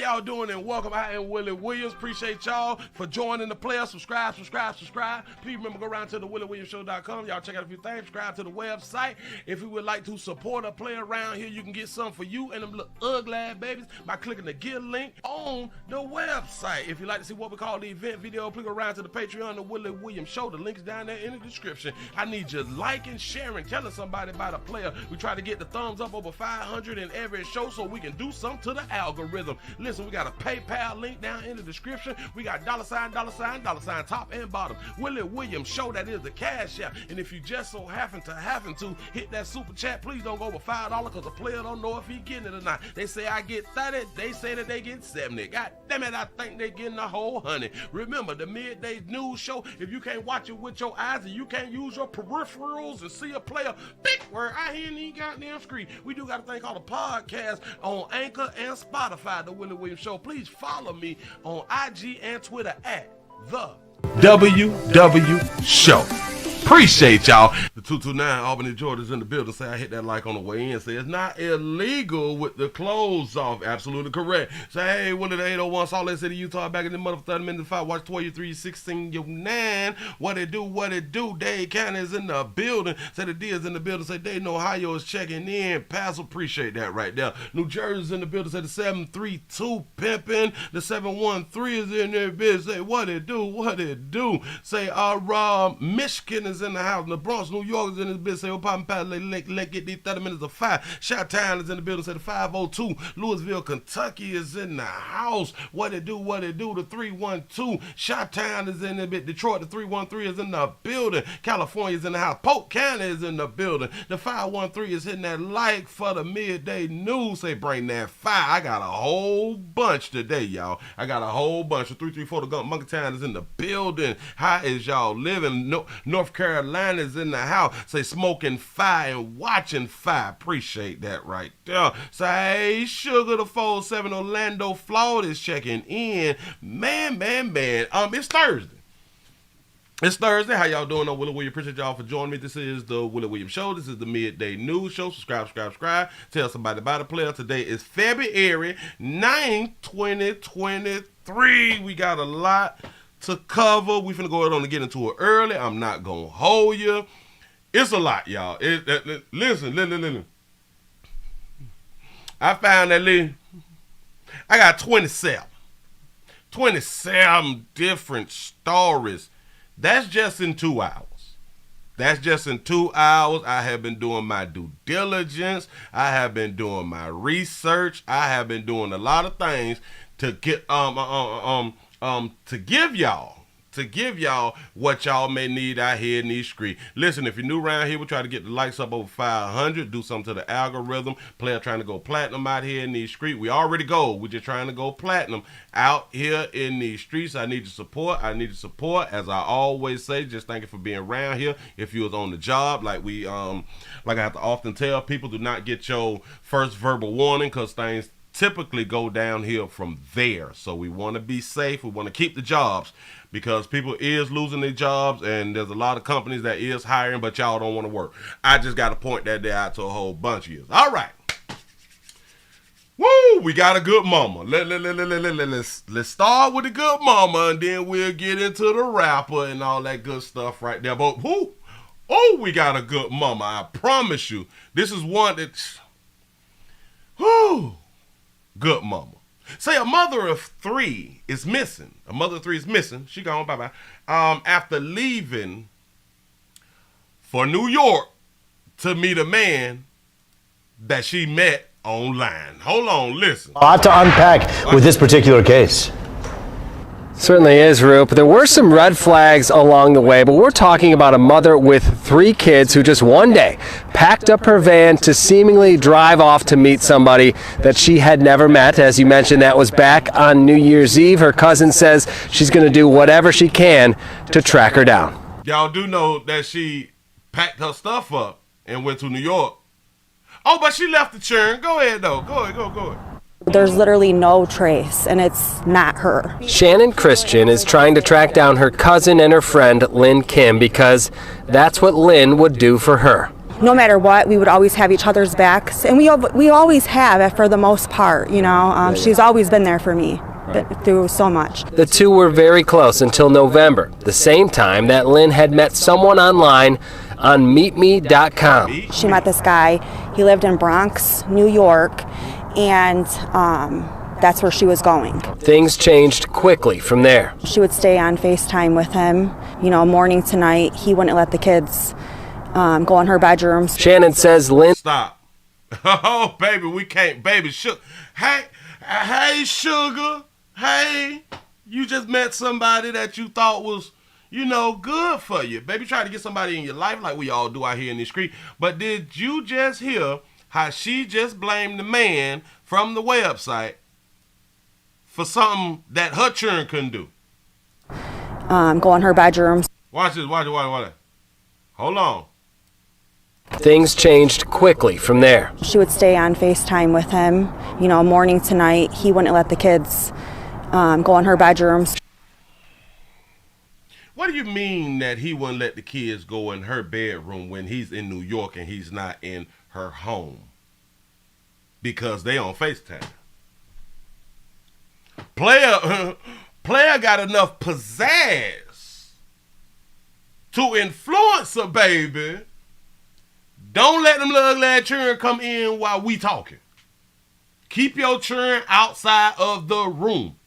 y'all doing and welcome. I am Willie Williams. Appreciate y'all for joining the player. Subscribe. Please remember, go around to the WillieWilliamsShow.com. Y'all check out a few things. Subscribe to the website. If you would like to support a player around here, you can get some for you and them little ugly ass babies by clicking the Get link on the website. If you'd like to see what we call the event video, please go around to the Patreon, the Willie Williams Show. The link's down there in the description. I need you liking, sharing, telling somebody about a player. We try to get the thumbs up over 500 in every show so we can do something to the algorithm. Listen, we got a PayPal link down in the description. We got $, top and bottom. Willie Williams Show, that is the cash app. And if you just so happen to hit that super chat, please don't go over $5 because the player don't know if he getting it or not. They say I get 30, they say that they get 70. God damn it, I think they getting the whole 100. Remember, the midday news show, if you can't watch it with your eyes and you can't use your peripherals and see a player, big word, I hear any goddamn screen. We do got a thing called a podcast on Anchor and Spotify, the Willie Williams Show. Please follow me on IG and Twitter at the WW Show. Appreciate y'all. The 229 Albany Georgia's in the building. Say I hit that like on the way in. Say it's not illegal with the clothes off. Absolutely correct. Say hey, one of the 801 Salt Lake City, Utah, back in the mother 30 minutes 5. Watch 23, 16, 9. What it do? Dade County is in the building. Say the D is in the building. Say Dayton, Ohio is checking in. Pass, appreciate that right there. New Jersey's in the building. Say the 732 pimping. The 713 is in there. Bitch. Say what it do? Say Michigan is in the house. The Bronx, New York is in this business. Say, Pop Pat, let get these 30 minutes of 5. Chi-Town is in the building. Say the 502. Louisville, Kentucky is in the house. What it do? The 312. Chi-Town is in the bit. Detroit, the 313 is in the building. California is in the house. Polk County is in the building. The 513 is hitting that like for the midday news. Say bring that 5. I got a whole bunch today, y'all. I got a whole bunch. The 334, the Gump Monkey Town is in the building. How is y'all living? North Carolina's in the house. Say smoking fire and watching fire. Appreciate that right there. Say Sugar the 47 Orlando, Florida is checking in. Man. It's Thursday. It's Thursday. How y'all doing? Willie Williams. Appreciate y'all for joining me. This is the Willie Williams Show. This is the midday news show. Subscribe. Tell somebody about a player. Today is February 9th, 2023. We got a lot to cover. We finna go ahead on and get into it early. I'm not gonna hold you. It's a lot, y'all. Listen. I found that I got 27 different stories. That's just in 2 hours. I have been doing my due diligence. I have been doing my research. I have been doing a lot of things to get to give y'all what y'all may need out here in these streets. Listen, if you're new around here, we try to get the likes up over 500, do something to the algorithm. Player trying to go platinum out here in these streets. We already go. We're just trying to go platinum out here in these streets. I need your support. As I always say, just thank you for being around here. If you was on the job, like I have to often tell people, do not get your first verbal warning because things typically go downhill from there. So we want to be safe. We want to keep the jobs because people is losing their jobs and there's a lot of companies that is hiring, but y'all don't want to work. I just got to point that there out to a whole bunch of you. All right. Woo, we got a good mama. Let's start with the good mama and then we'll get into the rapper and all that good stuff right there. But we got a good mama. I promise you. This is one that's good mama. Say a mother of 3 is missing. She gone, bye-bye. After leaving for New York to meet a man that she met online. Hold on, listen. A lot to unpack with this particular case. Certainly is, Roop. There were some red flags along the way, but we're talking about a mother with 3 kids who just one day packed up her van to seemingly drive off to meet somebody that she had never met. As you mentioned, that was back on New Year's Eve. Her cousin says she's going to do whatever she can to track her down. Y'all do know that she packed her stuff up and went to New York. Oh, but she left the churn. Go ahead, though. Go ahead. There's literally no trace, and it's not her. Shannon Christian is trying to track down her cousin and her friend, Lynn Kim, because that's what Lynn would do for her. no matter what, we would always have each other's backs, and we always have for the most part. You know, she's always been there for me. Through so much. The two were very close until November, the same time that Lynn had met someone online on meetme.com. She met this guy. He lived in Bronx, New York, and that's where she was going. Things changed quickly from there. She would stay on FaceTime with him, you know, morning to night. He wouldn't let the kids go in her bedrooms. Shannon says Lynn... Stop. Oh, baby, we can't. Baby, hey, sugar. Hey, you just met somebody that you thought was, you know, good for you. Baby, try to get somebody in your life like we all do out here in the street. But did you just hear how she just blamed the man from the website for something that her children couldn't do? Go in her bedrooms. Watch this, watch it. Hold on. Things changed quickly from there. She would stay on FaceTime with him, you know, morning to night. He wouldn't let the kids go in her bedrooms. What do you mean that he wouldn't let the kids go in her bedroom when he's in New York and he's not in her home? Because they on FaceTime. Player got enough pizzazz to influence her, baby. Don't let them little glad children come in while we talking. Keep your children outside of the room.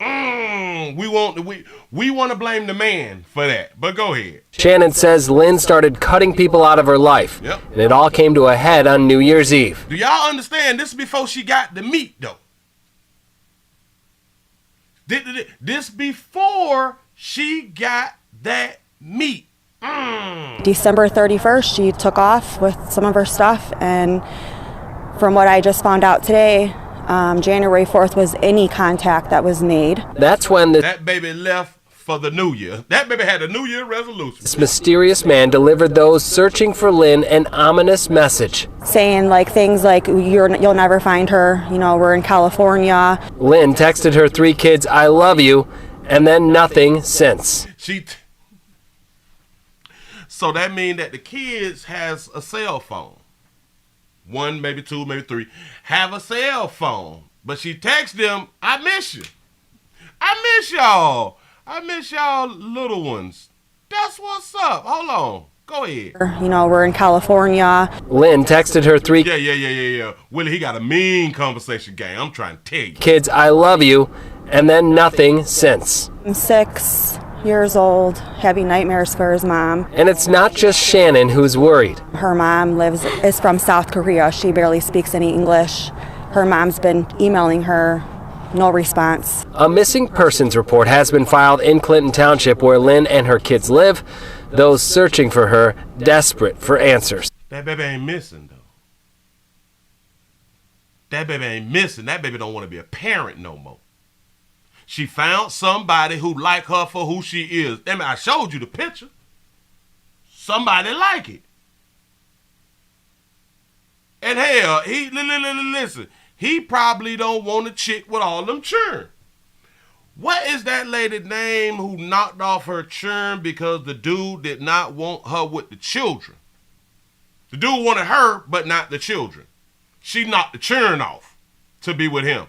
We want to blame the man for that, but go ahead. Shannon says Lynn started cutting people out of her life, and it all came to a head on New Year's Eve. Do y'all understand? This is before she got the meat, though. This before she got that meat. December 31st, she took off with some of her stuff, and from what I just found out today, January 4th was any contact that was made. That's when that baby left for the new year. That baby had a New Year resolution. This mysterious man delivered those searching for Lynn an ominous message. Saying like things like, you'll never find her, you know, we're in California. Lynn texted her 3 kids, "I love you," and then nothing since. So that means that the kids has a cell phone. 1, maybe 2, maybe 3, have a cell phone. But she texts them, "I miss you. I miss y'all. I miss y'all little ones." That's what's up. Hold on. Go ahead. You know, we're in California. Lynn texted her 3 Yeah. Willie, he got a mean conversation game. I'm trying to tell you. kids, "I love you," and then nothing since. I'm 6 years old, having nightmares for his mom. And it's not just Shannon who's worried. Her mom is from South Korea. She barely speaks any English. Her mom's been emailing her, no response. A missing persons report has been filed in Clinton Township where Lynn and her kids live, those searching for her desperate for answers. That baby ain't missing, though. That baby ain't missing. That baby don't want to be a parent no more. She found somebody who like her for who she is. I mean, I showed you the picture. Somebody like it. And hell, listen, he probably don't want a chick with all them churn. What is that lady name who knocked off her churn because the dude did not want her with the children? The dude wanted her, but not the children. She knocked the churn off to be with him.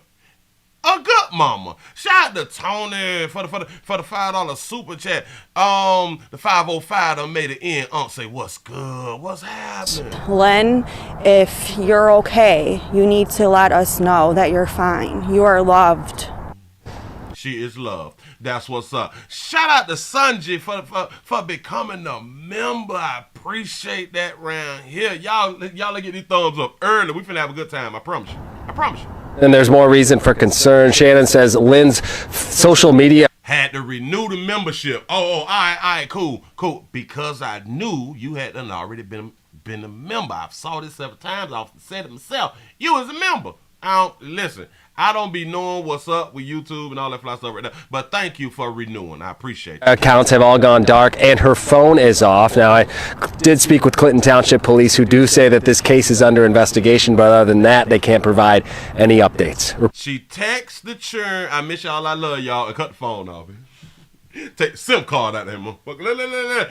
A good mama. Shout out to Tony for the $5 super chat. The 505 done made it in. Say what's good, what's happening. Lynn, if you're okay, you need to let us know that you're fine. You are loved. She is loved. That's what's up. Shout out to Sanji for becoming a member. I appreciate that round here. Y'all get these thumbs up early. We finna have a good time. I promise you. I promise you. And there's more reason for concern. Shannon says Lynn's social media had to renew the membership. All right, cool. Because I knew you had already been a member. I've saw this several times. I've said it myself. You was a member. I don't be knowing what's up with YouTube and all that fly stuff right now. But thank you for renewing. I appreciate it. Accounts have all gone dark and her phone is off. Now, I did speak with Clinton Township Police who do say that this case is under investigation, but other than that, they can't provide any updates. She texts the churn, "I miss y'all, I love y'all," and cut the phone off. Take the SIM card out of that motherfucker.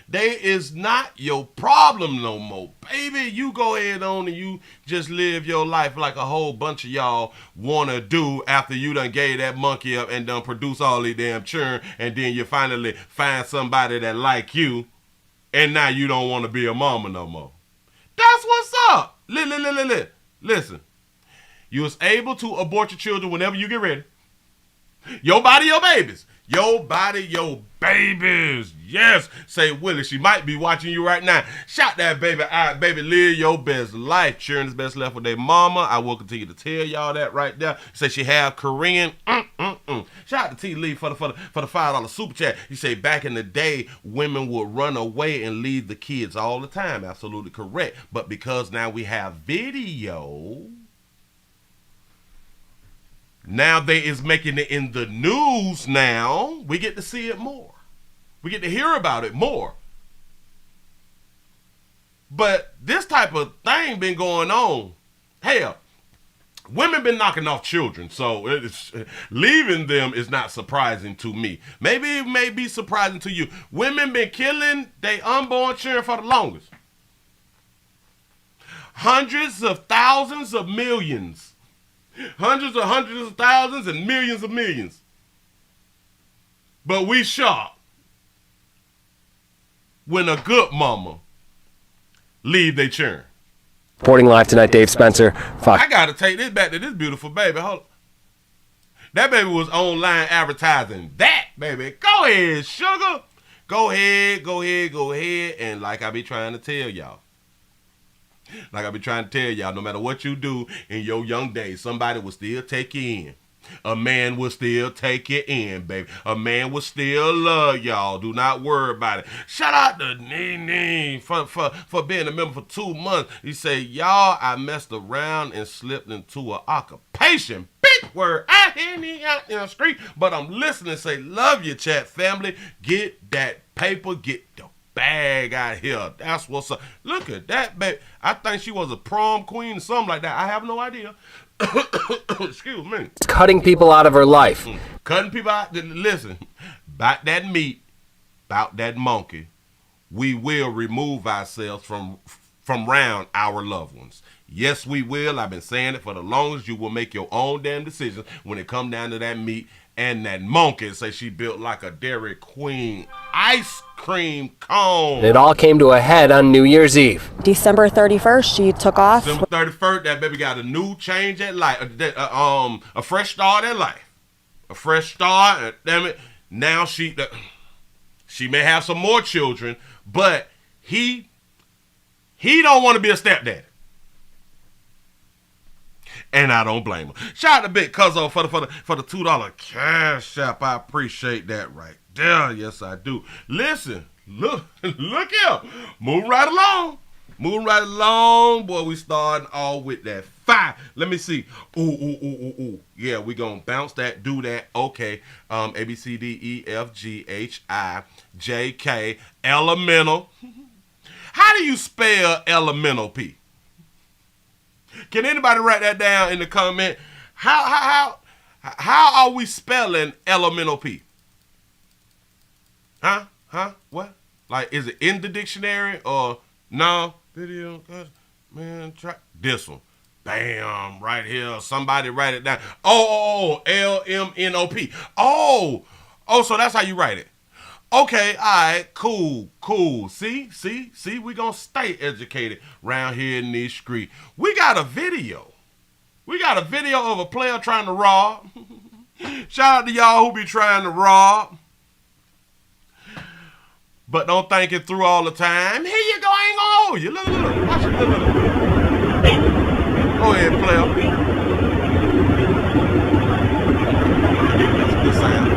They is not your problem no more. Baby, you go ahead on and you just live your life like a whole bunch of y'all want to do after you done gave that monkey up and done produce all these damn churn, and then you finally find somebody that like you, and now you don't want to be a mama no more. That's what's up. Listen, you was able to abort your children whenever you get ready. Your body, your babies. Your body, your babies. Yes. Say, Willie, she might be watching you right now. Shout that baby out. Baby, live your best life. Sharing is best left with their mama. I will continue to tell y'all that right there. Say she have Korean. Shout out to T. Lee for the $5 super chat. You say back in the day, women would run away and leave the kids all the time. Absolutely correct. But because now we have video, now they is making it in the news now. We get to see it more. We get to hear about it more. But this type of thing been going on. Hell, women been knocking off children, so leaving them is not surprising to me. Maybe it may be surprising to you. Women been killing their unborn children for the longest. Hundreds of thousands of millions. Hundreds of thousands and millions of millions. But we shocked when a good mama leave they churn. Reporting live tonight, Dave Spencer. I gotta take this back to this beautiful baby. Hold on. That baby was online advertising that, baby. Go ahead, sugar. Go ahead. And like I be trying to tell y'all. No matter what you do in your young days, somebody will still take you in. A man will still take you in, baby. A man will still love y'all. Do not worry about it. Shout out to Nene for being a member for 2 months. He say, y'all, I messed around and slipped into an occupation. Big word. I hear me out in the street, but I'm listening. Say, love you, chat family. Get that paper. Get the bag out here. That's what's up. Look at that, baby. I think she was a prom queen or something like that. I have no idea. Excuse me. Cutting people out of her life. Cutting people out. Listen, about that meat, about that monkey, we will remove ourselves from around our loved ones. Yes, we will. I've been saying it for the longest. You will make your own damn decisions when it come down to that meat and that monkey. Say she built like a Dairy Queen ice cream cone. It all came to a head on New Year's Eve. December 31st, she took off. December 31st, that baby got a new change at life, a fresh start at life. A fresh start. Damn it. Now she may have some more children, but he don't want to be a stepdaddy. And I don't blame him. Shout out to Big Cuzzo for the $2 cash app. I appreciate that right there. Yes, I do. Listen, look here. Moving right along. Boy, we starting all with that 5. Let me see. Ooh. Yeah, we gonna bounce that, do that. Okay. A, B, C, D, E, F, G, H, I, J, K, elemental. How do you spell elemental, P? Can anybody write that down in the comment? How are we spelling elemental P? Huh? What? Like, is it in the dictionary or no? Video, man, try this one. Bam, right here. Somebody write it down. LMNOP. Oh, so that's how you write it. Okay, all right, cool. See, we gonna stay educated around here in this street. We got a video. Of a player trying to rob. Shout out to y'all who be trying to rob, but don't think it through all the time. Here you go, ain't gonna hold you. Look. Watch it, look. Go ahead, player. That's a good sound.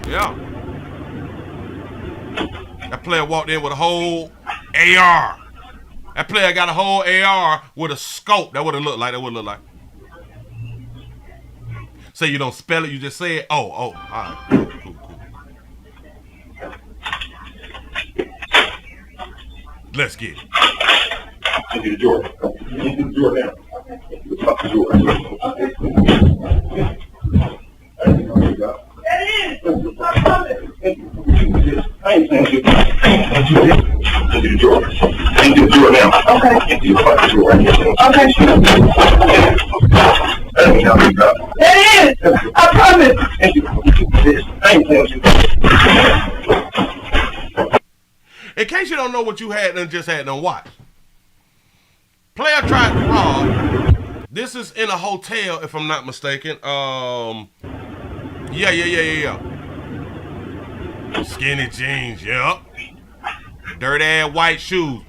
Yeah. That player walked in with a whole AR. That player got a whole AR with a scope. That would have looked like. Say you don't spell it, you just say it. Oh, all right. Cool. Let's get it. I need a door. You need the door now. I ain't saying you. Into the drawer. Into the drawer now. Okay. Into your fucking drawer. Okay. That is. I promise. I ain't saying you. In case you don't know what you had and just had done watch. Player tried to rob. This is in a hotel, if I'm not mistaken. Yeah. Skinny jeans, yep. Dirty ass white shoes.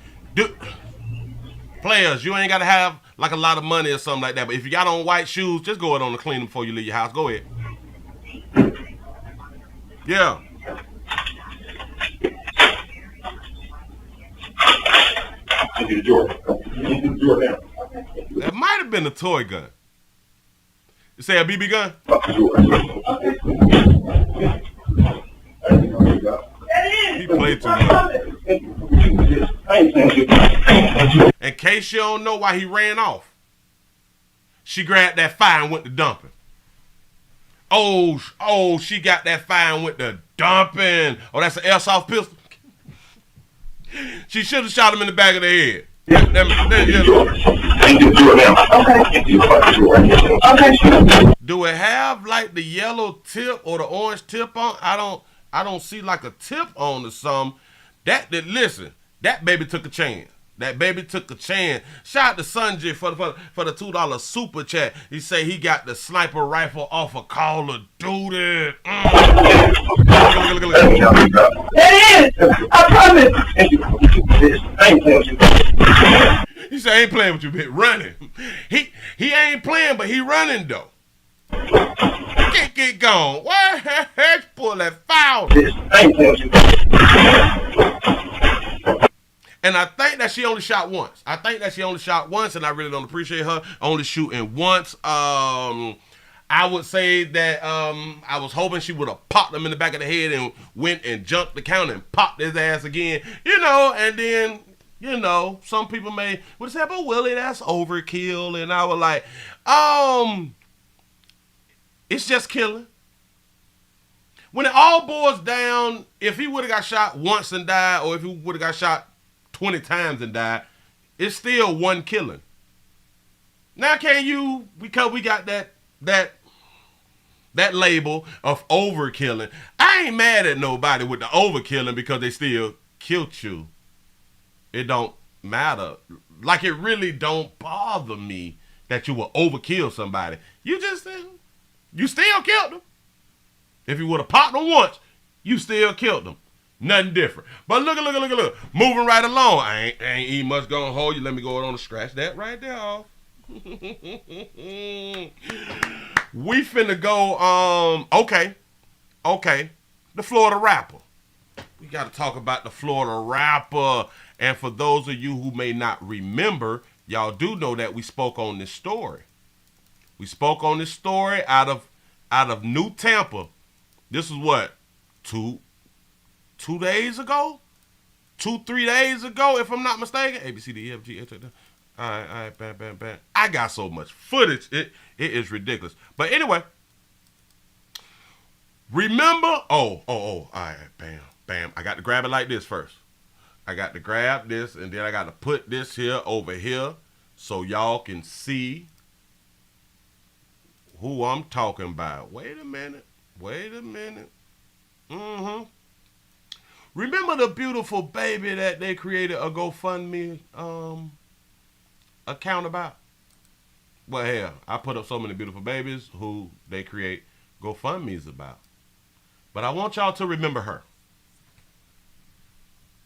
Players, you ain't gotta have like a lot of money or something like that. But if you got on white shoes, just go ahead on to clean them before you leave your house. Go ahead. Yeah. Into the drawer. Into the drawer now. That might have been a toy gun. You say a BB gun? He played too much. In case you don't know why he ran off, she grabbed that fire and went to dumping. Oh, she got that fire and went to dumping. Oh, that's an airsoft pistol. She should have shot him in the back of the head. Do it have like the yellow tip or the orange tip on? I don't see like a tip on or something. Listen, that baby took a chance. That baby took a chance. Shout out to Sanjay for the $2 super chat. He say he got the sniper rifle off of Call of Duty. Look. That is. I promise. I ain't playing with you. He said I ain't playing with you, bitch. Running. He ain't playing, but he running though. Get gone. Where? Pull that foul. I ain't playing with you. And I think that she only shot once. And I really don't appreciate her only shooting once. I would say that I was hoping she would have popped him in the back of the head and went and jumped the counter and popped his ass again. And then, some people would say, but Willie, that's overkill. And I was like, it's just killing. When it all boils down, if he would have got shot once and died, or if he would have got shot 20 times and died, it's still one killing. Now because we got that label of overkilling. I ain't mad at nobody with the overkilling because they still killed you. It don't matter. Like it really don't bother me that you will overkill somebody. You still killed them. If you would have popped them once, you still killed them. Nothing different. But look. Moving right along. I ain't even much gonna hold you. Let me go on and scratch that right there off. We finna go, okay. The Florida rapper. We gotta talk about the Florida rapper. And for those of you who may not remember, y'all do know that we spoke on this story. We spoke on this story out of New Tampa. This was what? 2 days ago? 3 days ago, if I'm not mistaken. A, B, C, D, E, F, G, H, I, D. All right, bam. I got so much footage. It is ridiculous. But anyway, remember? All right, bam. I got to grab it like this first. I got to grab this, and then I got to put this here over here so y'all can see who I'm talking about. Wait a minute. Remember the beautiful baby that they created a GoFundMe account about? Well, hell, I put up so many beautiful babies who they create GoFundMes about. But I want y'all to remember her.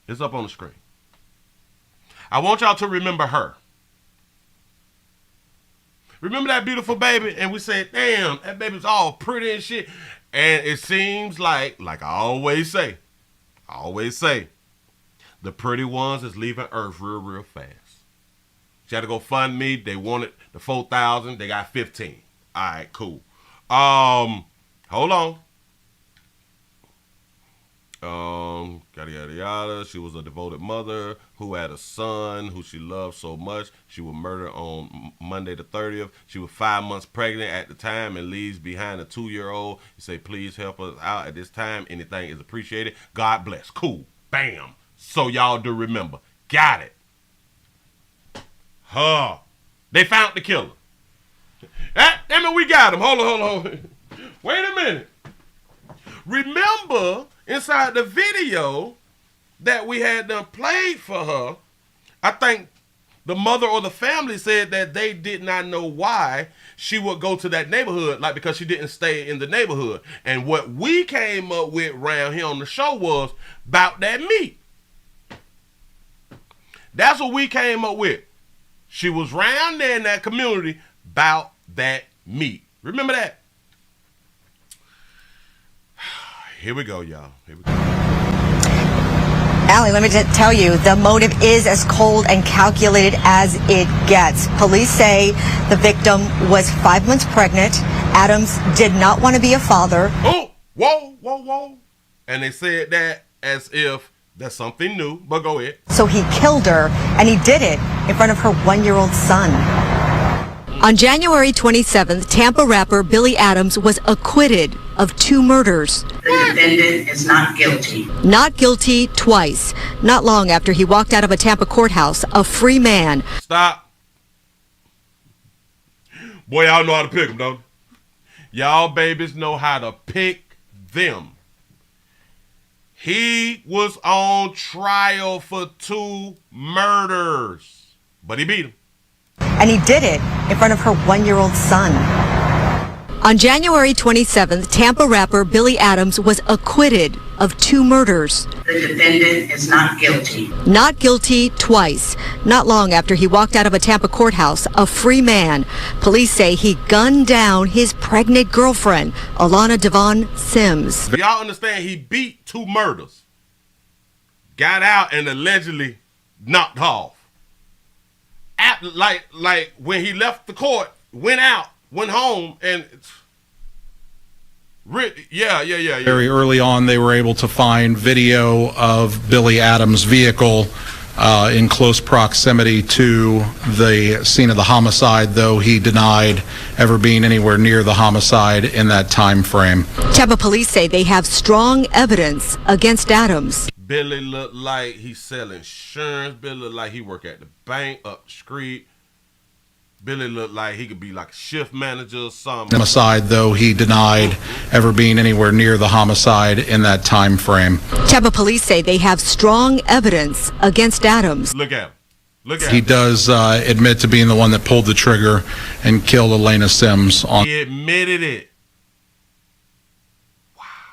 It's up on the screen. I want y'all to remember her. Remember that beautiful baby? And we said, damn, that baby's all pretty and shit. And it seems like I always say, the pretty ones is leaving Earth real fast. She had to go fund me. They wanted the 4,000. They got 15. All right, cool. Hold on. Yada yada yada. She was a devoted mother who had a son who she loved so much. She was murdered on Monday the 30th. She was 5 months pregnant at the time and leaves behind a 2-year-old. You say, please help us out at this time. Anything is appreciated. God bless. Cool. Bam. So y'all do remember. Got it. They found the killer. Damn it, we got him. Hold on. Wait a minute. Remember, inside the video that we had done played for her, I think the mother or the family said that they did not know why she would go to that neighborhood, like because she didn't stay in the neighborhood. And what we came up with around here on the show was about that meat. That's what we came up with. She was round there in that community about that meat. Remember that? Here we go, y'all. Here we go. Allie, let me just tell you, the motive is as cold and calculated as it gets. Police say the victim was 5 months pregnant. Adams did not want to be a father. Oh, whoa. And they said that as if that's something new, but go ahead. So he killed her, and he did it in front of her 1-year-old son. On January 27th, Tampa rapper Billy Adams was acquitted of 2 murders. The defendant is not guilty. Not guilty twice. Not long after he walked out of a Tampa courthouse, a free man. Stop. Boy, y'all know how to pick them, don't you? Y'all babies know how to pick them. He was on trial for 2 murders, but he beat him. And he did it in front of her 1-year-old son. On January 27th, Tampa rapper Billy Adams was acquitted of 2 murders. The defendant is not guilty. Not guilty twice. Not long after he walked out of a Tampa courthouse, a free man. Police say he gunned down his pregnant girlfriend, Alana Devon Sims. Y'all understand he beat 2 murders, got out and allegedly knocked off. Like when he left the court, went home, and yeah. Very early on, they were able to find video of Billy Adams' vehicle in close proximity to the scene of the homicide, though he denied ever being anywhere near the homicide in that time frame. Tampa police say they have strong evidence against Adams. Billy looked like he's selling insurance. Billy looked like he work at the bank up the street. Billy looked like he could be like a shift manager or something. Homicide, though he denied ever being anywhere near the homicide in that time frame. Tampa police say they have strong evidence against Adams. Look at him. He does admit to being the one that pulled the trigger and killed Alana Sims on He admitted it.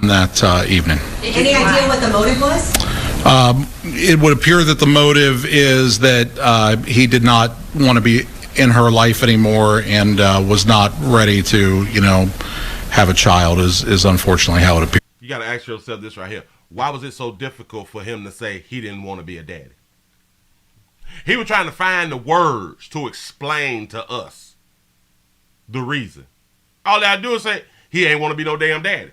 that evening. Any idea what the motive was? It would appear that the motive is that he did not want to be in her life anymore and was not ready to, have a child is unfortunately how it appears. You got to ask yourself this right here. Why was it so difficult for him to say he didn't want to be a daddy? He was trying to find the words to explain to us the reason. All they had to do is say, he ain't want to be no damn daddy.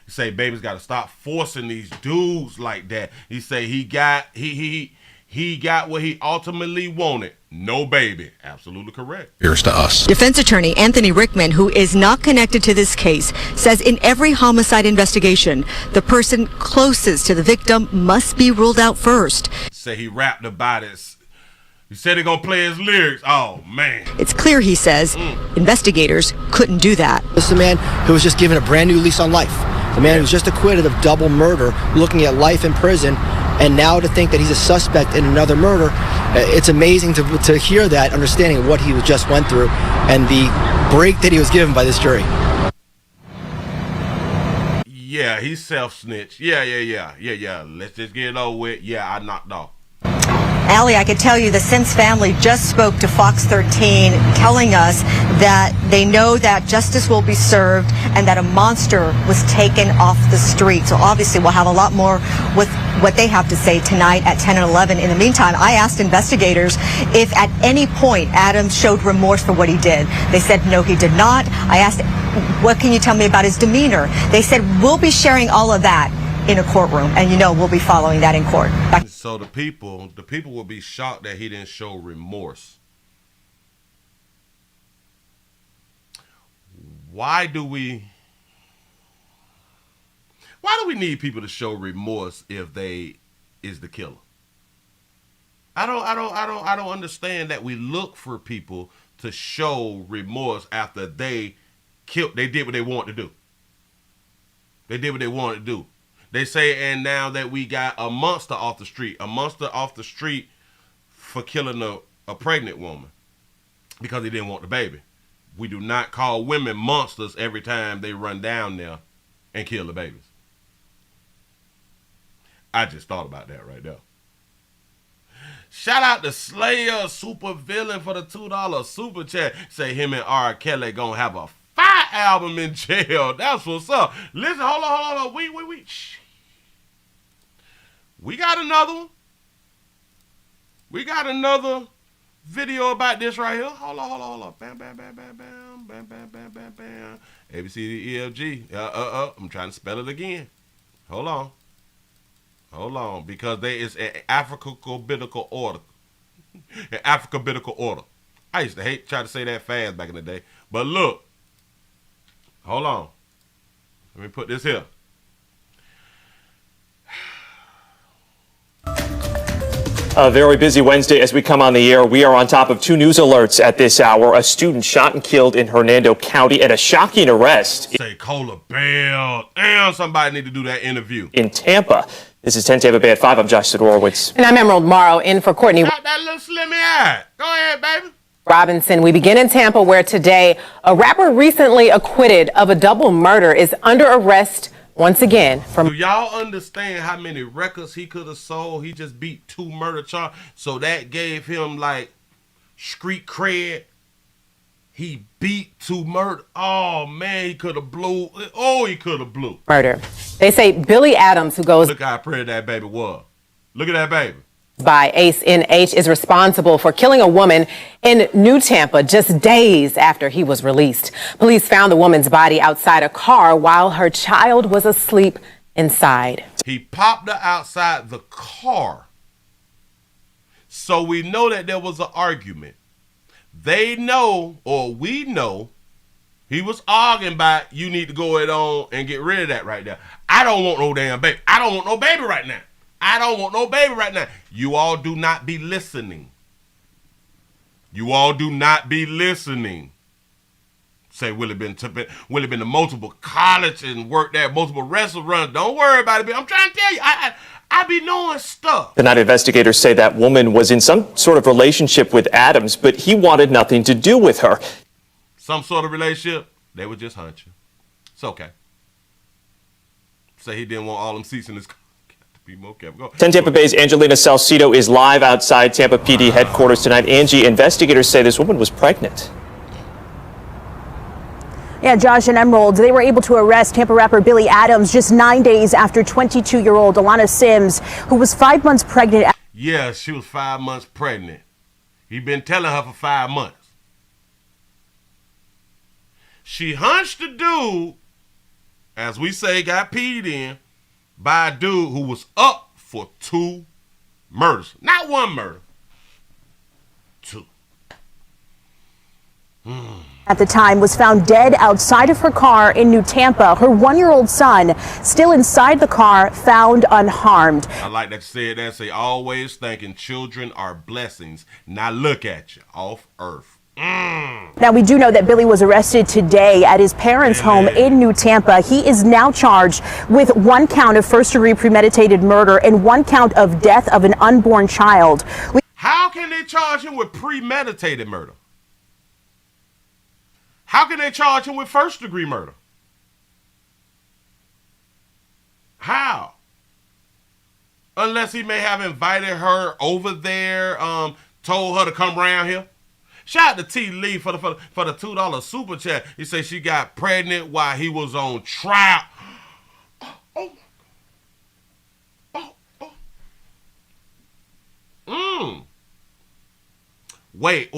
He say, baby's got to stop forcing these dudes like that. He say he got what he ultimately wanted. No baby. Absolutely correct. Here's to us. Defense attorney Anthony Rickman, who is not connected to this case, says in every homicide investigation, the person closest to the victim must be ruled out first. Say he rapped about it. He said he gonna play his lyrics. Oh, man. It's clear, he says, investigators couldn't do that. This is a man who was just given a brand new lease on life. The man who was just acquitted of double murder, looking at life in prison, and now to think that he's a suspect in another murder, it's amazing to hear that, understanding what he just went through and the break that he was given by this jury. Yeah, he's self-snitched. Yeah. Let's just get it over with. Yeah, I knocked off. Allie, I could tell you the Sims family just spoke to Fox 13 telling us that they know that justice will be served and that a monster was taken off the street. So obviously we'll have a lot more with what they have to say tonight at 10 and 11. In the meantime, I asked investigators if at any point Adams showed remorse for what he did. They said no, he did not. I asked, what can you tell me about his demeanor? They said, we'll be sharing all of that in a courtroom. And we'll be following that in court. So the people will be shocked that he didn't show remorse. Why do we need people to show remorse if they is the killer? I don't understand that we look for people to show remorse after they did what they wanted to do. They did what they wanted to do. They say, and now that we got a monster off the street for killing a pregnant woman because he didn't want the baby. We do not call women monsters every time they run down there and kill the babies. I just thought about that right there. Shout out to Slayer, super villain, for the $2 super chat. Say him and R. Kelly gonna have a fire album in jail. That's what's up. Listen, hold on. Wait. Shh. We got another one. We got another video about this right here. Hold on. Bam. A, B, C, D, E, F, G. I'm trying to spell it again. Hold on, because there is an alphabetical order. An alphabetical order. I used to try to say that fast back in the day. But look. Hold on. Let me put this here. A very busy Wednesday as we come on the air. We are on top of 2 news alerts at this hour. A student shot and killed in Hernando County and a shocking arrest. Say Cola Bell. Damn, somebody need to do that interview. In Tampa. This is 10 Tampa Bay at 5. I'm Josh Sidorowitz. And I'm Emerald Morrow in for Courtney. Got that little slimmy eye. Go ahead, baby. Robinson. We begin in Tampa, where today a rapper recently acquitted of a double murder is under arrest once again. Do y'all understand how many records he could have sold? He just beat 2 murder charges, so that gave him like street cred. He beat 2 murder. Oh man, he could have blew. Oh, he could have blew. Murder. They say Billy Adams, who goes Look how pretty that baby was. Look at that baby. By Ace NH, is responsible for killing a woman in New Tampa just days after he was released. Police found the woman's body outside a car while her child was asleep inside. He popped her outside the car. So we know that there was an argument. They know, or we know, he was arguing about, you need to go ahead on and get rid of that right there. I don't want no damn baby. I don't want no baby right now. I don't want no baby right now. You all do not be listening. You all do not be listening. Say Willie been to multiple colleges and worked at multiple restaurants. Don't worry about it. I'm trying to tell you, I be knowing stuff. Tonight, investigators say that woman was in some sort of relationship with Adams, but he wanted nothing to do with her. Some sort of relationship? They would just hunt you. It's okay. Say he didn't want all them seats in his car. Be more careful. 10 Tampa Bay's Angelina Salcido is live outside Tampa PD headquarters tonight. Angie, investigators say this woman was pregnant. Yeah, Josh and Emerald, they were able to arrest Tampa rapper Billy Adams just 9 days after 22-year-old Alana Sims, who was 5 months pregnant. Yeah, she was 5 months pregnant. He'd been telling her for 5 months. She hunched the dude, as we say, got peed in, by a dude who was up for 2 murders. Not 1 murder. 2. At the time, was found dead outside of her car in New Tampa. Her 1-year-old son, still inside the car, found unharmed. I like that you said that. Say, always thinking children are blessings. Now look at you, off earth. Now, we do know that Billy was arrested today at his parents' home in New Tampa. He is now charged with 1 count of first-degree premeditated murder and 1 count of death of an unborn child. How can they charge him with premeditated murder? How can they charge him with first-degree murder? How? Unless he may have invited her over there, told her to come around here. Shout out to T. Lee for the $2 super chat. He said she got pregnant while he was on trial. Wait.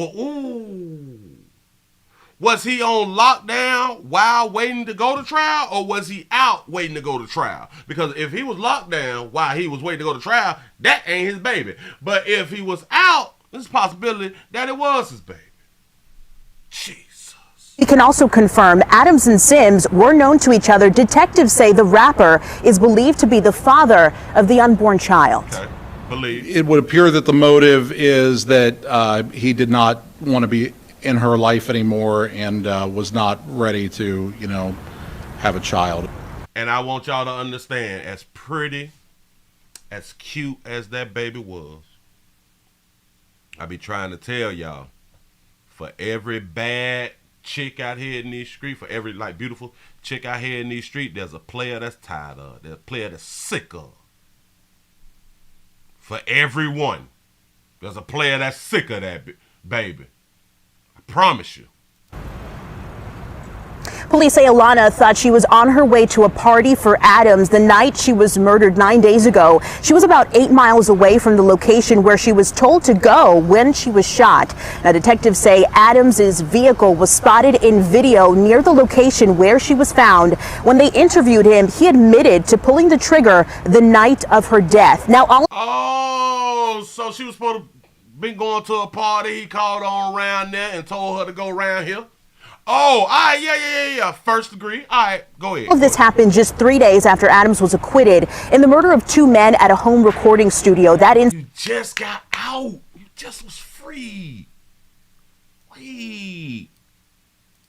Was he on lockdown while waiting to go to trial, or was he out waiting to go to trial? Because if he was locked down while he was waiting to go to trial, that ain't his baby. But if he was out, there's a possibility that it was his baby. Jesus. We can also confirm Adams and Sims were known to each other. Detectives say the rapper is believed to be the father of the unborn child. Okay. Believe. It would appear that the motive is that he did not want to be in her life anymore and was not ready to, have a child. And I want y'all to understand, as pretty, as cute as that baby was, I be trying to tell y'all, for every bad chick out here in these streets, for every beautiful chick out here in these streets, there's a player that's tired of, there's a player that's sick of. For everyone, there's a player that's sick of that baby. Promise you. Police say Alana thought she was on her way to a party for Adams the night she was murdered 9 days ago. She was about 8 miles away from the location where she was told to go when she was shot. Now, detectives say Adams's vehicle was spotted in video near the location where she was found. When they interviewed him, he admitted to pulling the trigger the night of her death. Now, so she was supposed to been going to a party. He called on around there and told her to go around here. Oh, all right, yeah. First degree. All right, go ahead. All of this happened just 3 days after Adams was acquitted in the murder of 2 men at a home recording studio. You just got out. You just was free. Wait.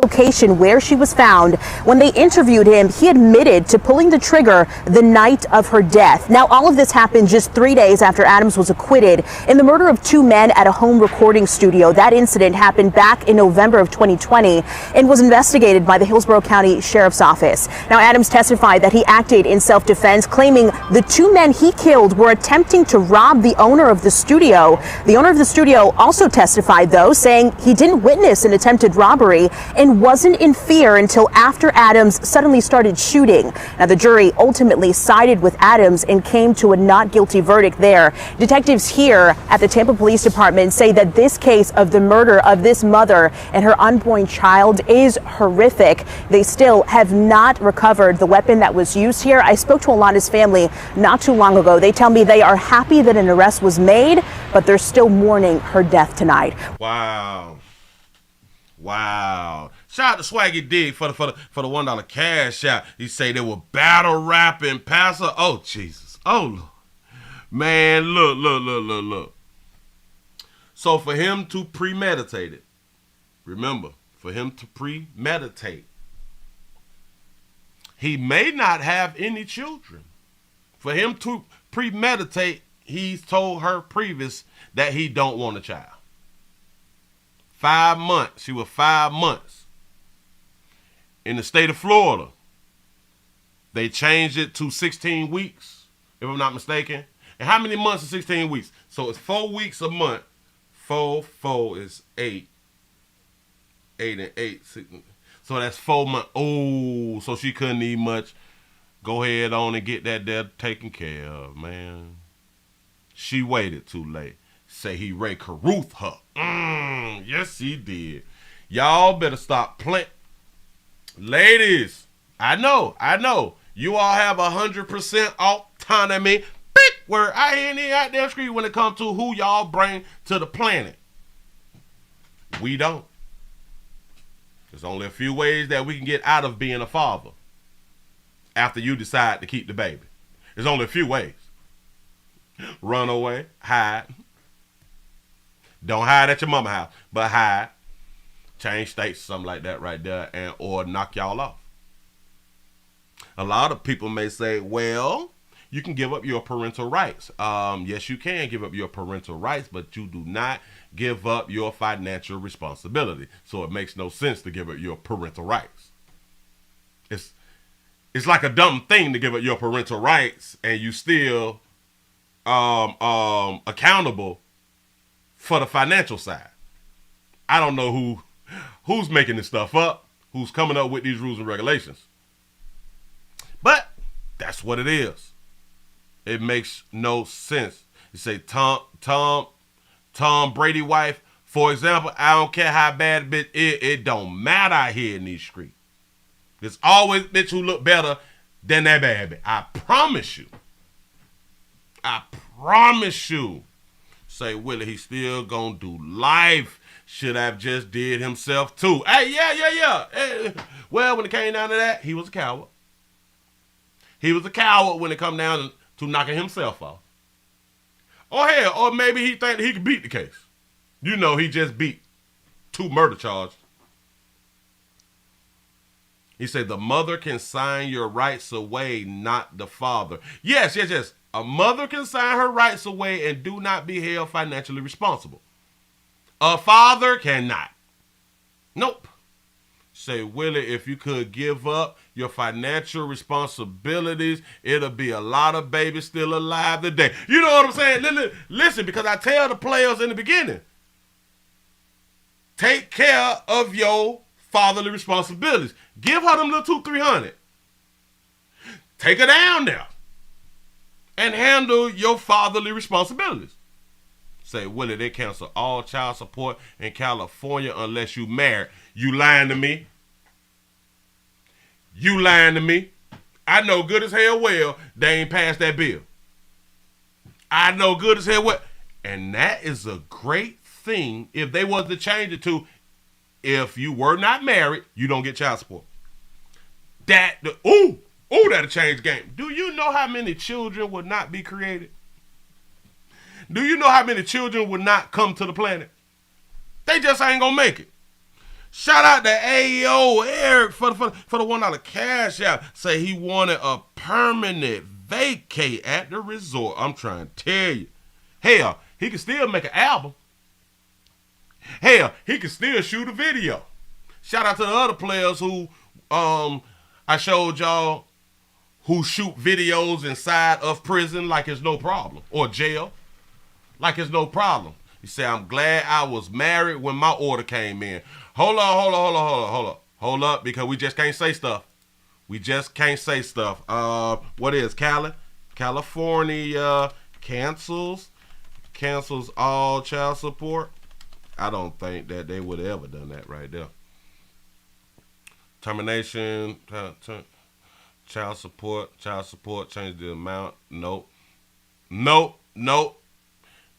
Location where she was found. When they interviewed him, he admitted to pulling the trigger the night of her death. Now, all of this happened just 3 days after Adams was acquitted in the murder of 2 men at a home recording studio. That incident happened back in November of 2020 and was investigated by the Hillsborough County Sheriff's Office. Now, Adams testified that he acted in self-defense, claiming the 2 men he killed were attempting to rob the owner of the studio. The owner of the studio also testified, though, saying he didn't witness an attempted robbery and wasn't in fear until after Adams suddenly started shooting. Now, the jury ultimately sided with Adams and came to a not guilty verdict there. Detectives here at the Tampa Police Department say that this case of the murder of this mother and her unborn child is horrific. They still have not recovered the weapon that was used here. I spoke to Alana's family not too long ago. They tell me they are happy that an arrest was made, but they're still mourning her death tonight. Wow. Shout out to Swaggy Dig for the $1 cash out. He say they were battle rapping passer. Oh, Jesus. Oh, Lord. Man, look. So for him to premeditate it, remember, for him to premeditate, he may not have any children. For him to premeditate, he's told her previous that he don't want a child. 5 months. She was 5 months. In the state of Florida, they changed it to 16 weeks, if I'm not mistaken. And how many months is 16 weeks? So it's 4 weeks a month. 4 is 8. 8 and 8. 6. So that's 4 months. Oh, so she couldn't eat much. Go ahead on and get that there taken care of, man. She waited too late. Say he Ray Caruth her. Yes, he did. Y'all better stop playing. Ladies, I know. You all have 100% autonomy. Big word. I hear any out there scream when it comes to who y'all bring to the planet. We don't. There's only a few ways that we can get out of being a father after you decide to keep the baby. There's only a few ways. Run away, hide. Don't hide at your mama house, but hide. Change states, something like that right there, and or knock y'all off. A lot of people may say, well, you can give up your parental rights. Yes, you can give up your parental rights, but you do not give up your financial responsibility. So it makes no sense to give up your parental rights. It's like a dumb thing to give up your parental rights and you still accountable for the financial side. I don't know who's making this stuff up, who's coming up with these rules and regulations. But that's what it is. It makes no sense. You say Tom Brady wife For example, I don't care how bad a bitch is, it don't matter out here in these streets. There's always bitch who look better than that bad bitch. I promise you. I promise you. Say, Willie, he still gonna do life. Should have just did himself too. Hey, yeah. Hey, well, when it came down to that, he was a coward. He was a coward when it come down to knocking himself off. Or hell, or maybe he think he could beat the case. You know, he just beat 2 murder charges. He said the mother can sign your rights away, not the father. Yes. A mother can sign her rights away and do not be held financially responsible. A father cannot. Nope. Say, Willie, if you could give up your financial responsibilities, it'll be a lot of babies still alive today. You know what I'm saying? Listen, because I tell the players in the beginning, take care of your fatherly responsibilities. Give her them little 200-300. Take her down there and handle your fatherly responsibilities. Say, Willie, they cancel all child support in California unless you married. You lying to me? You lying to me? I know good as hell well they ain't passed that bill. I know good as hell well. And that is a great thing if they was to change it to, if you were not married, you don't get child support. That'll change the game. Do you know how many children would not be created? Do you know how many children would not come to the planet? They just ain't gonna make it. Shout out to AO Eric for the $1 cash out. Say he wanted a permanent vacay at the resort. I'm trying to tell you. Hell, he can still make an album. Hell, he can still shoot a video. Shout out to the other players who I showed y'all who shoot videos inside of prison like it's no problem, or jail like it's no problem. You say, I'm glad I was married when my order came in. Hold up, because we just can't say stuff. We just can't say stuff. What is California cancels all child support? I don't think that they would have ever done that right there. Termination, child support, change the amount. Nope.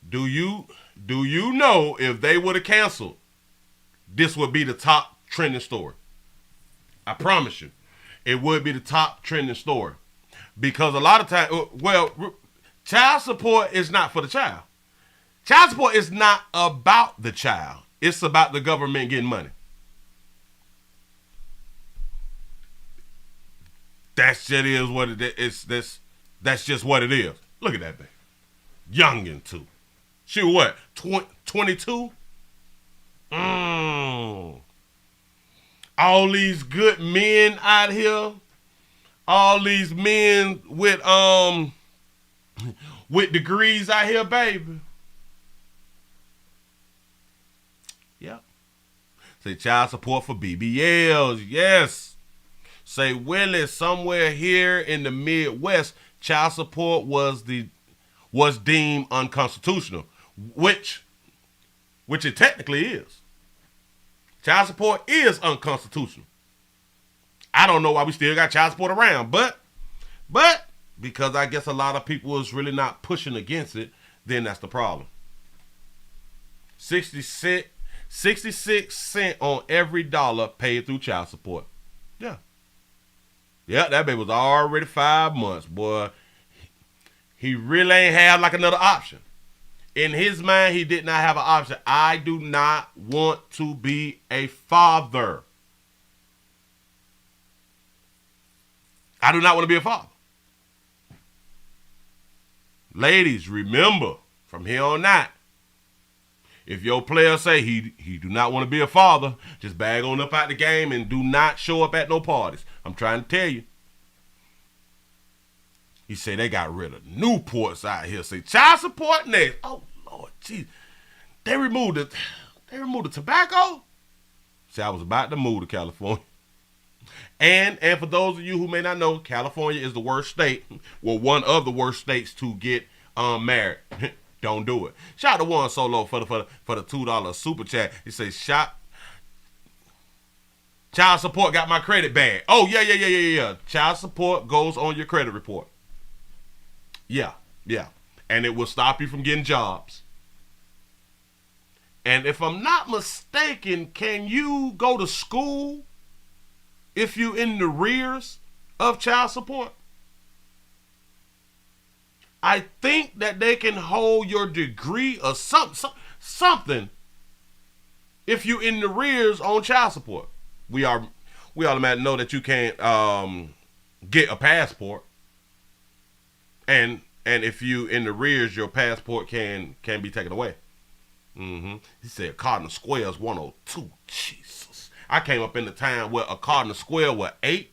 Do you know if they would have canceled, this would be the top trending story? I promise you, it would be the top trending story. Because a lot of times, child support is not for the child. Child support is not about the child. It's about the government getting money. That shit is what it is. That's just what it is. Look at that thing. Youngin' too. She what? 22? All these good men out here. All these men with degrees out here, baby. Yep. Say child support for BBLs. Yes. Say, Willie, somewhere here in the Midwest, child support was deemed unconstitutional, which it technically is. Child support is unconstitutional. I don't know why we still got child support around, but because I guess a lot of people is really not pushing against it, then that's the problem. 66 cents on every dollar paid through child support. Yeah. Yeah, that baby was already 5 months, boy. He really ain't have like another option. In his mind, he did not have an option. I do not want to be a father. I do not want to be a father. Ladies, remember, from here on out, if your player say he do not want to be a father, just bag on up out the game and do not show up at no parties. I'm trying to tell you. He say they got rid of Newports out here. Say child support next. Oh Lord, jeez. They removed the tobacco. See, I was about to move to California. And for those of you who may not know, California is the worst state. Well, one of the worst states to get married. Don't do it. Shout out to One Solo for the $2 super chat. He says, child support got my credit bad. Oh, yeah. Child support goes on your credit report. Yeah. And it will stop you from getting jobs. And if I'm not mistaken, can you go to school if you in the rears of child support? I think that they can hold your degree or something if you in the rears on child support. We automatically know that you can't get a passport, and if you in the rears, your passport can be taken away. He said Cardinal Square is 102. Jesus, I came up in the time where a Cardinal Square was $8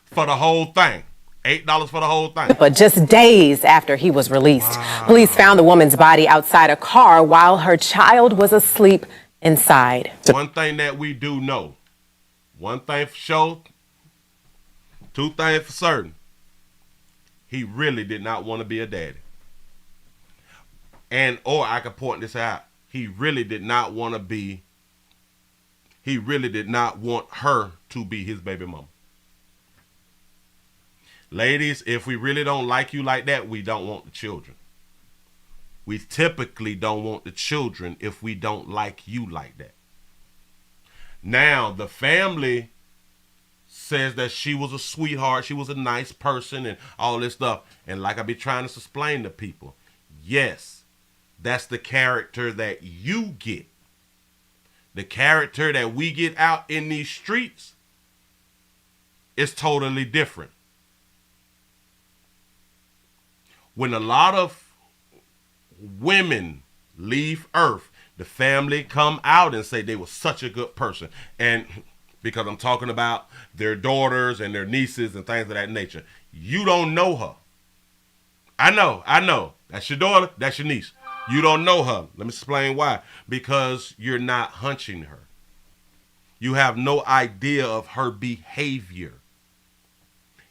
for the whole thing. $8 for the whole thing. But just days after he was released, police found the woman's body outside a car while her child was asleep inside. One thing that we do know, one thing for sure, two things for certain, he really did not want to be a daddy. Or I could point this out, he really did not want her to be his baby mama. Ladies, if we really don't like you like that, we don't want the children. We typically don't want the children if we don't like you like that. Now, the family says that she was a sweetheart, she was a nice person and all this stuff. And like I be trying to explain to people, yes, that's the character that you get. The character that we get out in these streets is totally different. When a lot of women leave Earth, the family come out and say they were such a good person. And because I'm talking about their daughters and their nieces and things of that nature. You don't know her. I know. That's your daughter, that's your niece. You don't know her. Let me explain why. Because you're not hunching her. You have no idea of her behavior.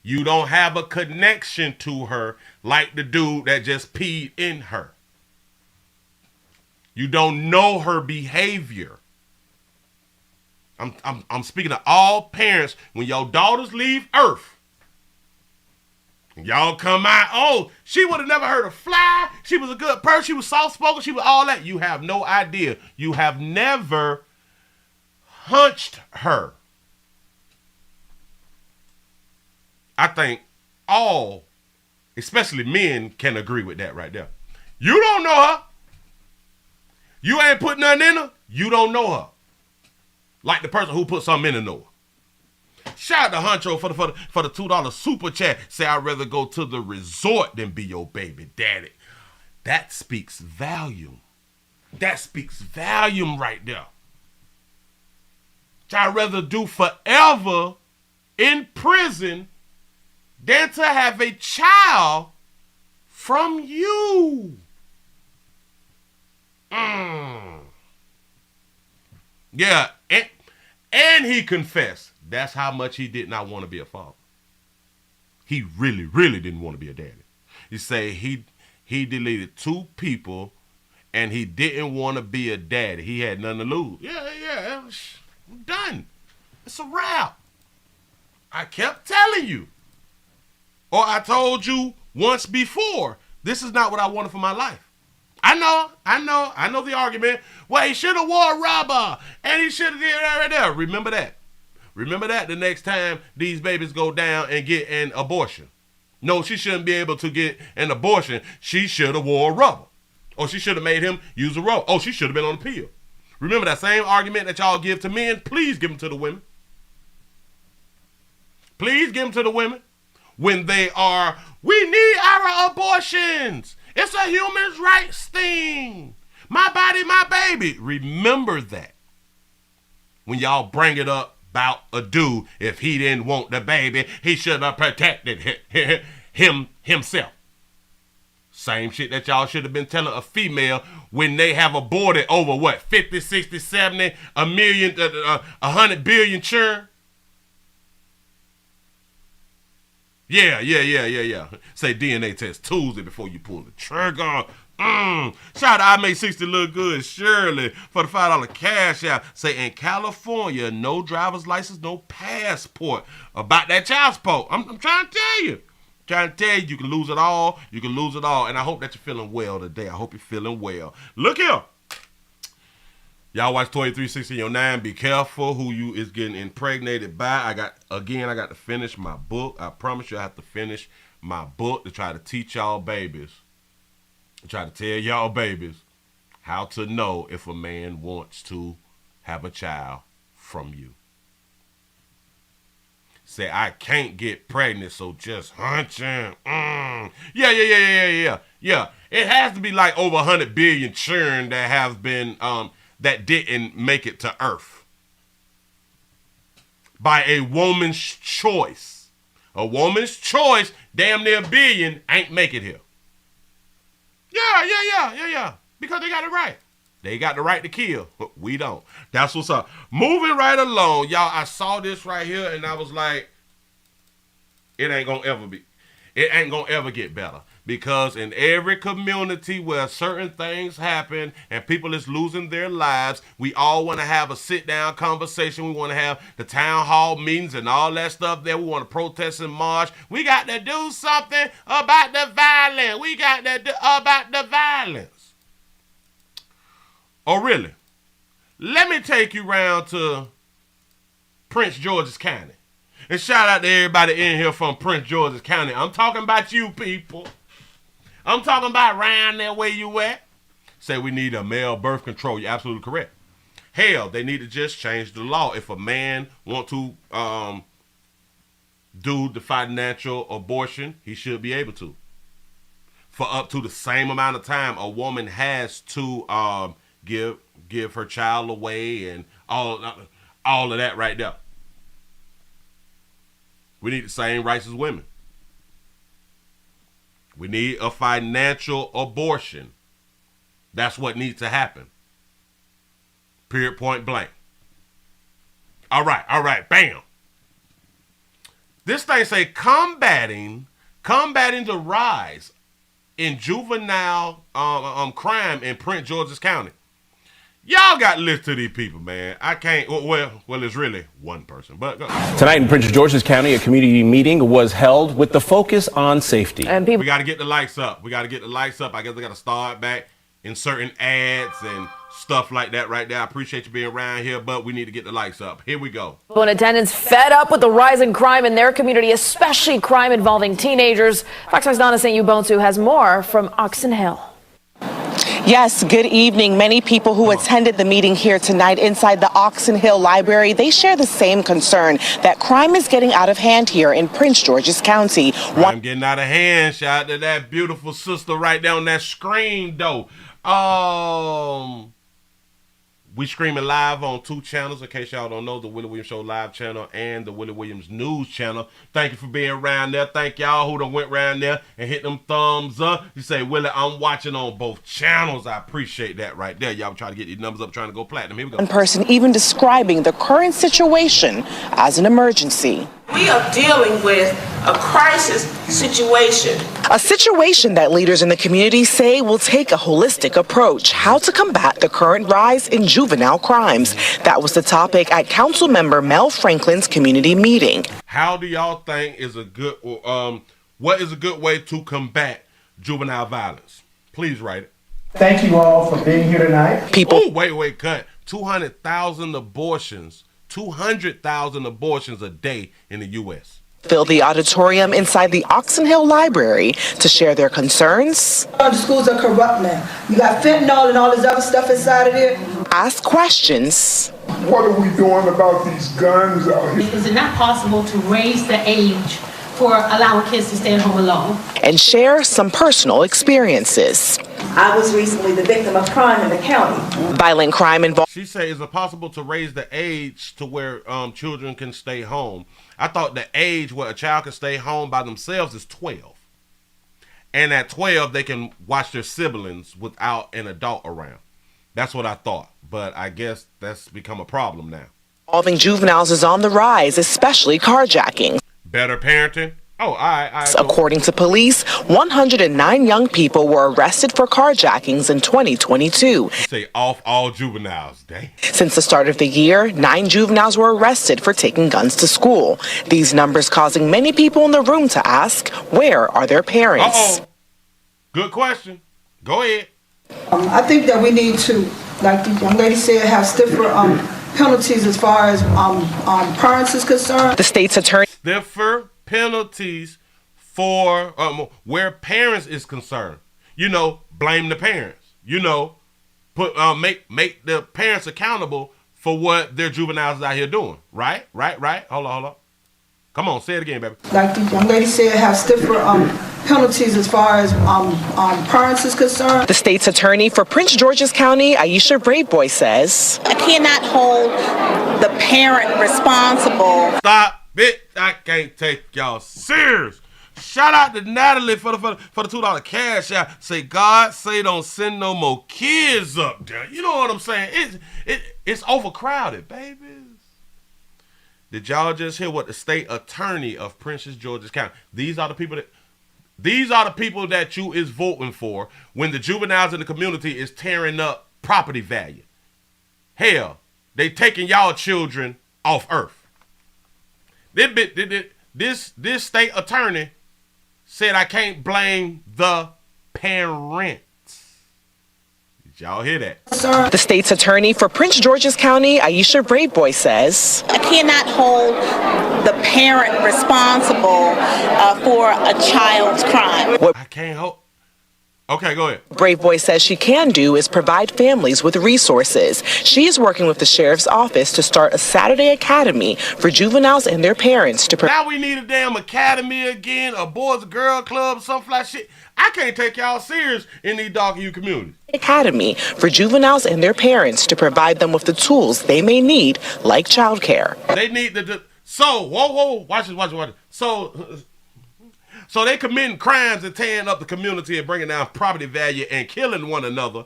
You don't have a connection to her like the dude that just peed in her. You don't know her behavior. I'm speaking to all parents. When your daughters leave Earth, and y'all come out, oh, she would have never heard a fly. She was a good person. She was soft-spoken. She was all that. You have no idea. You have never hunched her. I think all, especially men, can agree with that right there. You don't know her. You ain't put nothing in her. You don't know her. Like the person who put something in the know her. Shout out to Huncho for the $2 super chat. Say I'd rather go to the resort than be your baby daddy. That speaks volume. That speaks volume right there. I'd rather do forever in prison than to have a child from you. Yeah, and he confessed. That's how much he did not want to be a father. He really, really didn't want to be a daddy. He say he deleted 2 people and he didn't want to be a daddy. He had nothing to lose. Yeah, I'm done. It's a wrap. I kept telling you. Or I told you once before, this is not what I wanted for my life. I know the argument. Well, he should have wore a rubber, and he should have did that right there. Remember that the next time these babies go down and get an abortion. No, she shouldn't be able to get an abortion. She should have wore a rubber. Or she should have made him use a rubber. Oh, she should have been on the pill. Remember that same argument that y'all give to men? Please give them to the women. Please give them to the women. When they are, we need our abortions. It's a human rights thing. My body, my baby. Remember that. When y'all bring it up about a dude, if he didn't want the baby, he should have protected himself. Same shit that y'all should have been telling a female when they have aborted over what, 50, 60, 70, a million, 100 billion children. Yeah. Say DNA test Tuesday before you pull the trigger. Shout out I Make 60 Look Good, Shirley, for the $5 cash out. Say in California, no driver's license, no passport. About that child support. I'm trying to tell you. You can lose it all. You can lose it all. And I hope that you're feeling well today. I hope you're feeling well. Look here. Y'all watch 2360 Be careful who you is getting impregnated by. I got to finish my book. I promise you I have to finish my book to try to teach y'all babies. Try to tell y'all babies how to know if a man wants to have a child from you. Say, I can't get pregnant, so just hunching. Yeah. It has to be like over 100 billion children that have been, that didn't make it to Earth. By a woman's choice. A woman's choice, damn near a billion, ain't make it here. Yeah. Because they got it right. They got the right to kill. We don't. That's what's up. Moving right along. Y'all, I saw this right here and I was like, it ain't gonna ever get better. Because in every community where certain things happen and people is losing their lives, we all want to have a sit-down conversation. We want to have the town hall meetings and all that stuff there. We want to protest and march. We got to do something about the violence. We got to do about the violence. Oh, really? Let me take you around to Prince George's County. And shout out to everybody in here from Prince George's County. I'm talking about you people. I'm talking about around there where you at. Say we need a male birth control. You're absolutely correct. Hell, they need to just change the law. If a man want to do the financial abortion, he should be able to. For up to the same amount of time, a woman has to give her child away and all of that right there. We need the same rights as women. We need a financial abortion. That's what needs to happen. Period, point blank. All right, bam. This thing say combating the rise in juvenile crime in Prince George's County. Y'all got to listen to these people, man. I can't, well, it's really one person. But Tonight in Prince George's County, a community meeting was held with the focus on safety. And we got to get the lights up. I guess we got to start back inserting ads and stuff like that right there. I appreciate you being around here, but we need to get the lights up. Here we go. People in attendance fed up with the rise in crime in their community, especially crime involving teenagers. Fox 5's Donna St. Ubuntu has more from Oxon Hill. Yes, good evening. Many people who attended the meeting here tonight inside the Oxon Hill Library, they share the same concern that crime is getting out of hand here in Prince George's County. Crime getting out of hand. Shout out to that beautiful sister right there on that screen, though. We streaming live on 2 channels, in case y'all don't know, the Willie Williams Show live channel and the Willie Williams News channel. Thank you for being around there. Thank y'all who done went around there and hit them thumbs up. You say, Willie, I'm watching on both channels. I appreciate that right there. Y'all trying to get these numbers up, trying to go platinum. Here we go. One person even describing the current situation as an emergency. We are dealing with a crisis situation. A situation that leaders in the community say will take a holistic approach, how to combat the current rise in juvenile crimes. That was the topic at Councilmember Mel Franklin's community meeting. How do y'all think is a good, what is a good way to combat juvenile violence? Please write it. Thank you all for being here tonight. People, wait, cut. 200,000 abortions. 200,000 abortions a day in the U.S. Fill the auditorium inside the Oxon Hill Library to share their concerns. The schools are corrupt now. You got fentanyl and all this other stuff inside of there. Ask questions. What are we doing about these guns out here? Is it not possible to raise the age for allowing kids to stay at home alone? And share some personal experiences. I was recently the victim of crime in the county. Violent crime involved. She said, is it possible to raise the age to where children can stay home? I thought the age where a child can stay home by themselves is 12. And at 12, they can watch their siblings without an adult around. That's what I thought. But I guess that's become a problem now. Involving juveniles is on the rise, especially carjacking. Better parenting, Oh, all right. According to police, 109 young people were arrested for carjackings in 2022. Say off all juveniles, dang. Since the start of the year, 9 juveniles were arrested for taking guns to school. These numbers causing many people in the room to ask, where are their parents? Good question. Go ahead. I think that we need to, like the young lady said, have stiffer penalties as far as parents is concerned. The state's attorney. Stiffer penalties for where parents is concerned. You know, blame the parents. You know, make the parents accountable for what their juveniles is out here doing. Right. Hold on. Come on, say it again, baby. Like the young lady said, have stiffer penalties as far as parents is concerned. The state's attorney for Prince George's County, Aisha Braveboy, says, I cannot hold the parent responsible. Stop it. I can't take y'all serious. Shout out to Natalie for the $2 cash out. Say, God say don't send no more kids up there. You know what I'm saying? It's overcrowded, babies. Did y'all just hear what the state attorney of Prince George's County? These are the people that you is voting for when the juveniles in the community is tearing up property value. Hell, they taking y'all children off earth. This state attorney said I can't blame the parents. Did y'all hear that? The state's attorney for Prince George's County, Aisha Braveboy, says, I cannot hold the parent responsible for a child's crime. I can't hold. Okay, go ahead. Braveboy says she can do is provide families with resources. She is working with the sheriff's office to start a Saturday academy for juveniles and their parents to. Now we need a damn academy again, a boys and girl club, something like shit. I can't take y'all serious in these dark youth communities. Academy for juveniles and their parents to provide them with the tools they may need, like childcare. They need whoa, watch this. So they committing crimes and tearing up the community and bringing down property value and killing one another.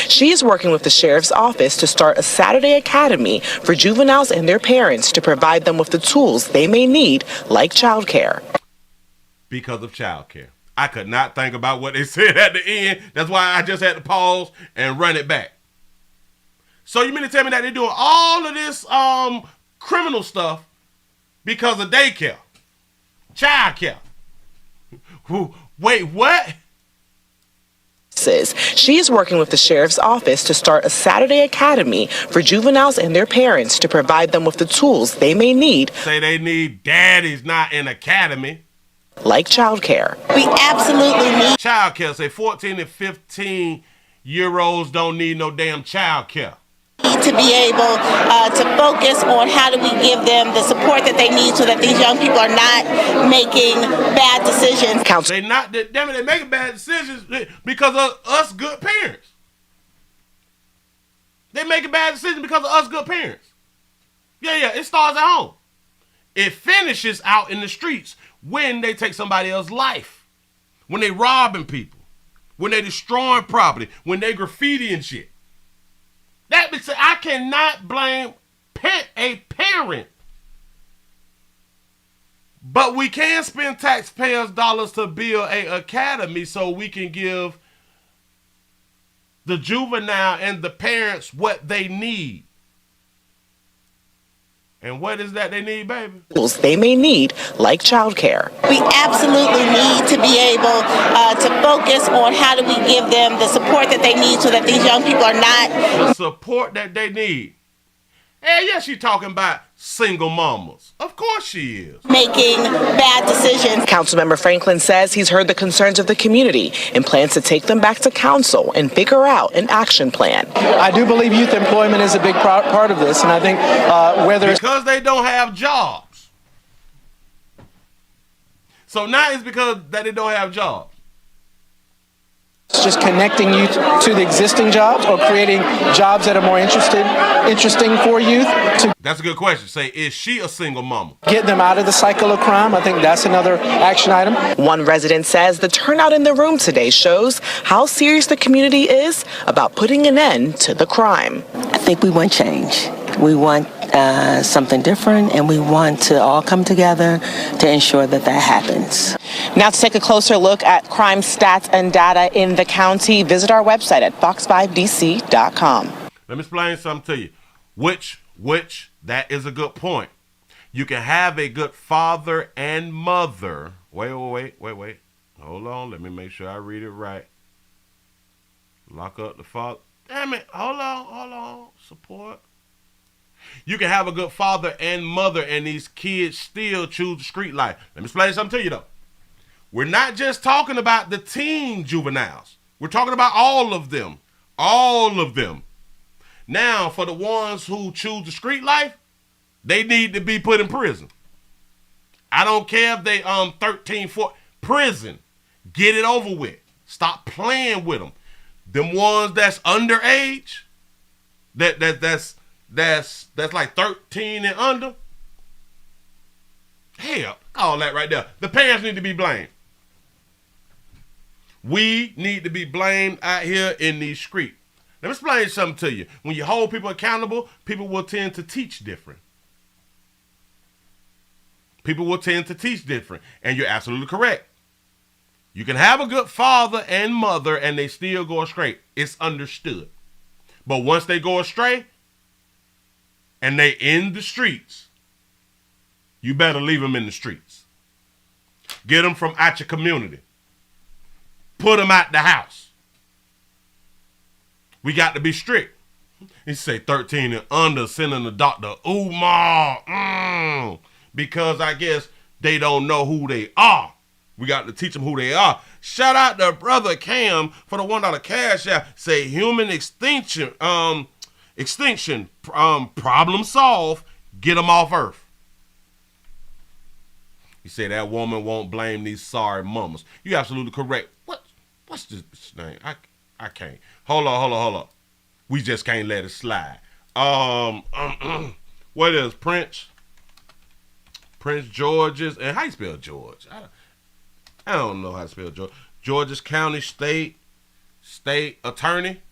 She is working with the sheriff's office to start a Saturday academy for juveniles and their parents to provide them with the tools they may need, like childcare. Because of childcare. I could not think about what they said at the end. That's why I just had to pause and run it back. So you mean to tell me that they're doing all of this criminal stuff because of daycare, childcare? Wait, what? She is working with the sheriff's office to start a Saturday academy for juveniles and their parents to provide them with the tools they may need. Say they need daddies, not an academy. Like childcare. We absolutely need childcare. Say 14 and 15-year-olds don't need no damn childcare. To be able to focus on how do we give them the support that they need so that these young people are not making bad decisions. They're making bad decisions because of us good parents. They're making bad decisions because of us good parents. Yeah, it starts at home. It finishes out in the streets when they take somebody else's life, when they robbing people, when they destroying property, when they graffiti and shit. That means I cannot blame a parent. But we can spend taxpayers' dollars to build an academy so we can give the juvenile and the parents what they need. And what is that they need, baby? Tools they may need, like childcare. We absolutely need to be able to focus on how do we give them the support that they need so that these young people are not. The support that they need. Hey, yeah, she's talking about single mamas. Of course she is. Making bad decisions. Councilmember Franklin says he's heard the concerns of the community and plans to take them back to council and figure out an action plan. I do believe youth employment is a big part of this, and I think because they don't have jobs. So now it's because that they don't have jobs. It's just connecting youth to the existing jobs or creating jobs that are more interesting for youth. That's a good question. Say, is she a single mama? Get them out of the cycle of crime. I think that's another action item. One resident says the turnout in the room today shows how serious the community is about putting an end to the crime. I think we want change. We want something different, and we want to all come together to ensure that that happens. Now to take a closer look at crime stats and data in the county, visit our website at fox5dc.com. Let me explain something to you. Which, that is a good point. You can have a good father and mother. Wait. Hold on, let me make sure I read it right. Lock up the father. Damn it, hold on. Support. You can have a good father and mother, and these kids still choose the street life. Let me explain something to you, though. We're not just talking about the teen juveniles. We're talking about all of them. All of them. Now, for the ones who choose the street life, they need to be put in prison. I don't care if they 13, 14, prison. Get it over with. Stop playing with them. Them ones that's underage, that's like 13 and under. Hell, all that right there. The parents need to be blamed. We need to be blamed out here in these streets. Let me explain something to you. When you hold people accountable, people will tend to teach different. People will tend to teach different. And you're absolutely correct. You can have a good father and mother and they still go astray. It's understood. But once they go astray and they in the streets, you better leave them in the streets. Get them from out your community. Put them out the house. We got to be strict. He say 13 and under, sending the doctor, ooh, ma, because I guess they don't know who they are. We got to teach them who they are. Shout out to Brother Cam for the $1 cash app. Say human extinction, problem solved, get them off Earth. He said that woman won't blame these sorry mamas. You're absolutely correct. What's this name? I can't. Hold on. We just can't let it slide. What is Prince George's, and how you spell George? I don't know how to spell George. George's County State Attorney.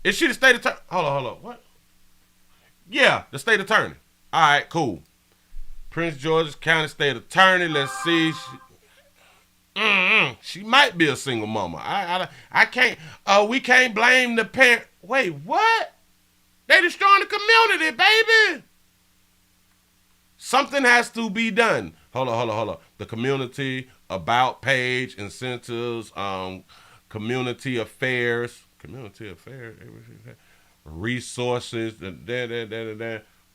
Is she the state attorney? Hold on. What? Yeah, the state attorney. All right, cool. Prince George's County State Attorney. Let's see. She might be a single mama. I can't. We can't blame the parent. Wait, what? They destroying the community, baby. Something has to be done. Hold on. The community about page, incentives, community affairs, resources.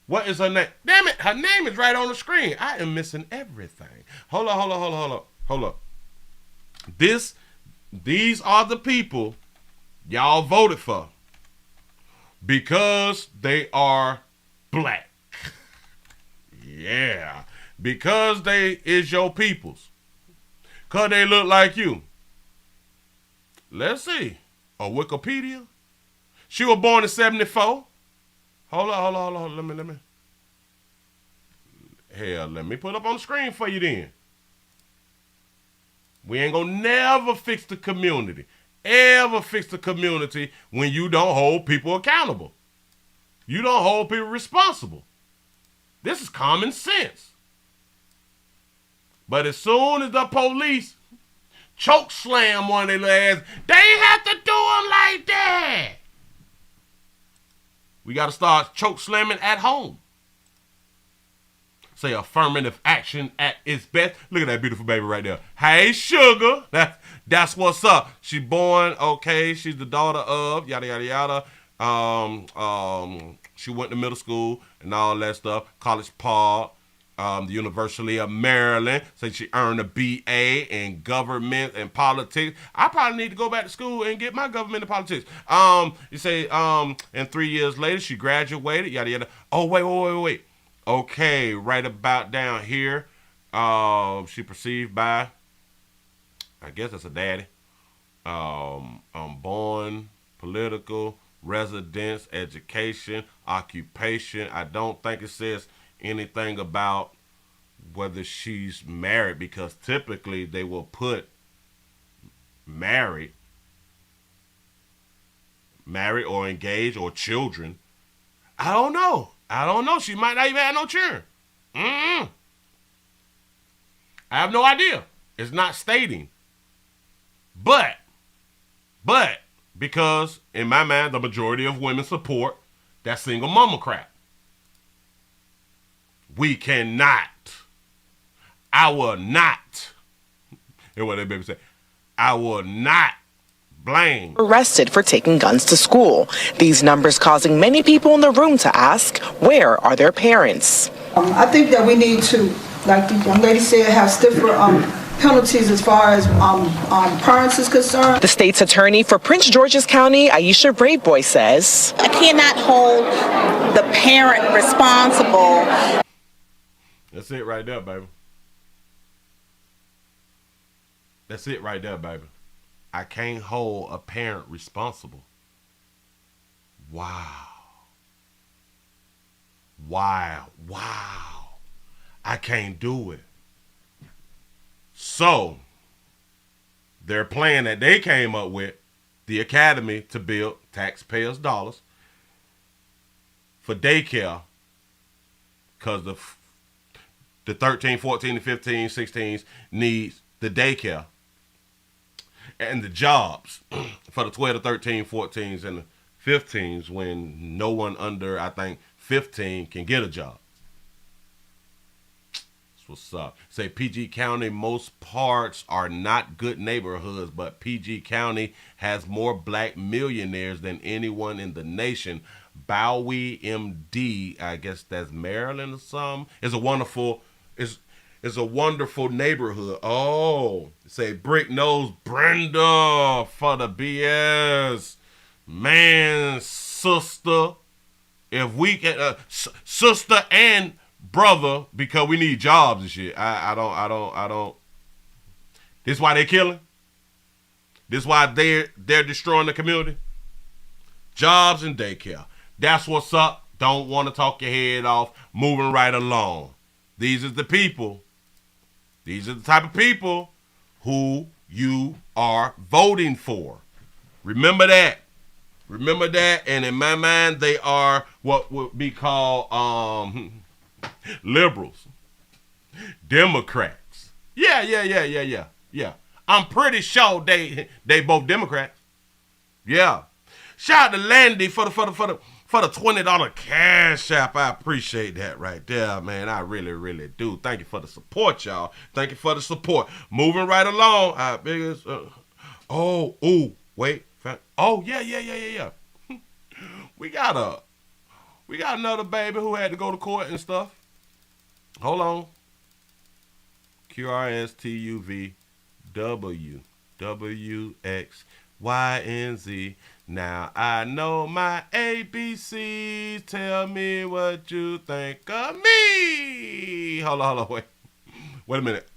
What is her name? Damn it, her name is right on the screen. I am missing everything. Hold on. These are the people y'all voted for because they are black. Yeah, because they is your peoples. Because they look like you. Let's see. Wikipedia. She was born in 74. Hold on. Let me put up on the screen for you then. We ain't gonna never fix the community. Ever fix the community when you don't hold people accountable. You don't hold people responsible. This is common sense. But as soon as the police choke slam one of their ass, they have to do them like that. We got to start choke slamming at home. Say affirmative action at its best. Look at that beautiful baby right there. Hey, sugar. That's what's up. She born, okay. She's the daughter of, yada, yada, yada. She went to middle school and all that stuff. College Park, the University of Maryland. So she earned a BA in government and politics. I probably need to go back to school and get my government and politics. You say, and 3 years later, she graduated, yada, yada. Oh, wait. Okay, right about down here, she perceived by, I guess that's a daddy, Born, political, residence, education, occupation. I don't think it says anything about whether she's married, because typically they will put married or engaged or children. I don't know. She might not even have no children. I have no idea. It's not stating. But because in my mind, the majority of women support that single mama crap. We cannot. I will not. Hear what that baby say. I will not blame. Arrested for taking guns to school. These numbers causing many people in the room to ask, where are their parents? I think that we need to, like the young lady said, have stiffer penalties as far as parents is concerned. The state's attorney for Prince George's County, Aisha Braveboy, says, I cannot hold the parent responsible. That's it right there, baby. That's it right there, baby. I can't hold a parent responsible. Wow. I can't do it. So, their plan that they came up with, the academy to build taxpayers' dollars for daycare, because the 13, 14, the 15, 16s needs the daycare and the jobs for the 12 to 13, 14s and the 15s, when no one under, I think, 15 can get a job. That's what's up. Say PG County, most parts are not good neighborhoods, but PG County has more black millionaires than anyone in the nation. Bowie, MD, I guess that's Maryland or something. It's a wonderful neighborhood. Oh, say Brick knows Brenda for the BS. Man, sister, if we can, sister and brother, because we need jobs and shit. I don't. This why they killing? This why they're destroying the community? Jobs and daycare. That's what's up. Don't want to talk your head off. Moving right along. These are the people. These are the type of people who you are voting for. Remember that. Remember that. And in my mind, they are what would be called liberals. Democrats. Yeah. I'm pretty sure they both Democrats. Yeah. Shout out to Landy for the $20 cash app. I appreciate that right there, man. I really, really do. Thank you for the support, y'all. Thank you for the support. Moving right along. Wait. Oh, yeah. We got another baby who had to go to court and stuff. Hold on. QRSTUVWWXYNZ. Now I know my ABCs. Tell me what you think of me. Hold on, wait a minute.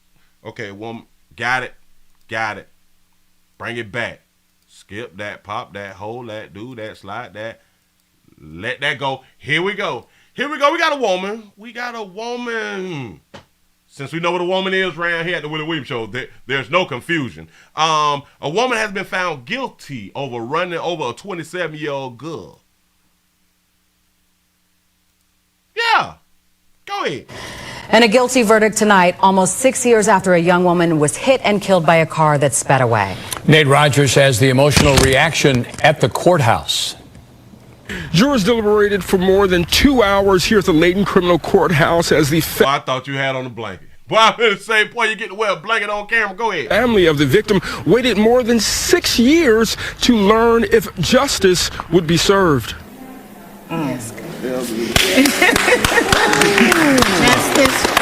Okay, woman, got it. Bring it back. Skip that, pop that, hold that, do that, slide that. Let that go. Here we go. We got a woman. Since we know what a woman is around here at the Willie Williams Show, there's no confusion. A woman has been found guilty over running over a 27-year-old girl. Yeah. Go ahead. And a guilty verdict tonight, almost 6 years after a young woman was hit and killed by a car that sped away. Nate Rogers has the emotional reaction at the courthouse. Jurors deliberated for more than 2 hours here at the Layton Criminal Courthouse as the I thought you had on a blanket. Well, I'm in the same point. You get to wear a blanket on camera. Go ahead. Family of the victim waited more than 6 years to learn if justice would be served. Yes. Justice for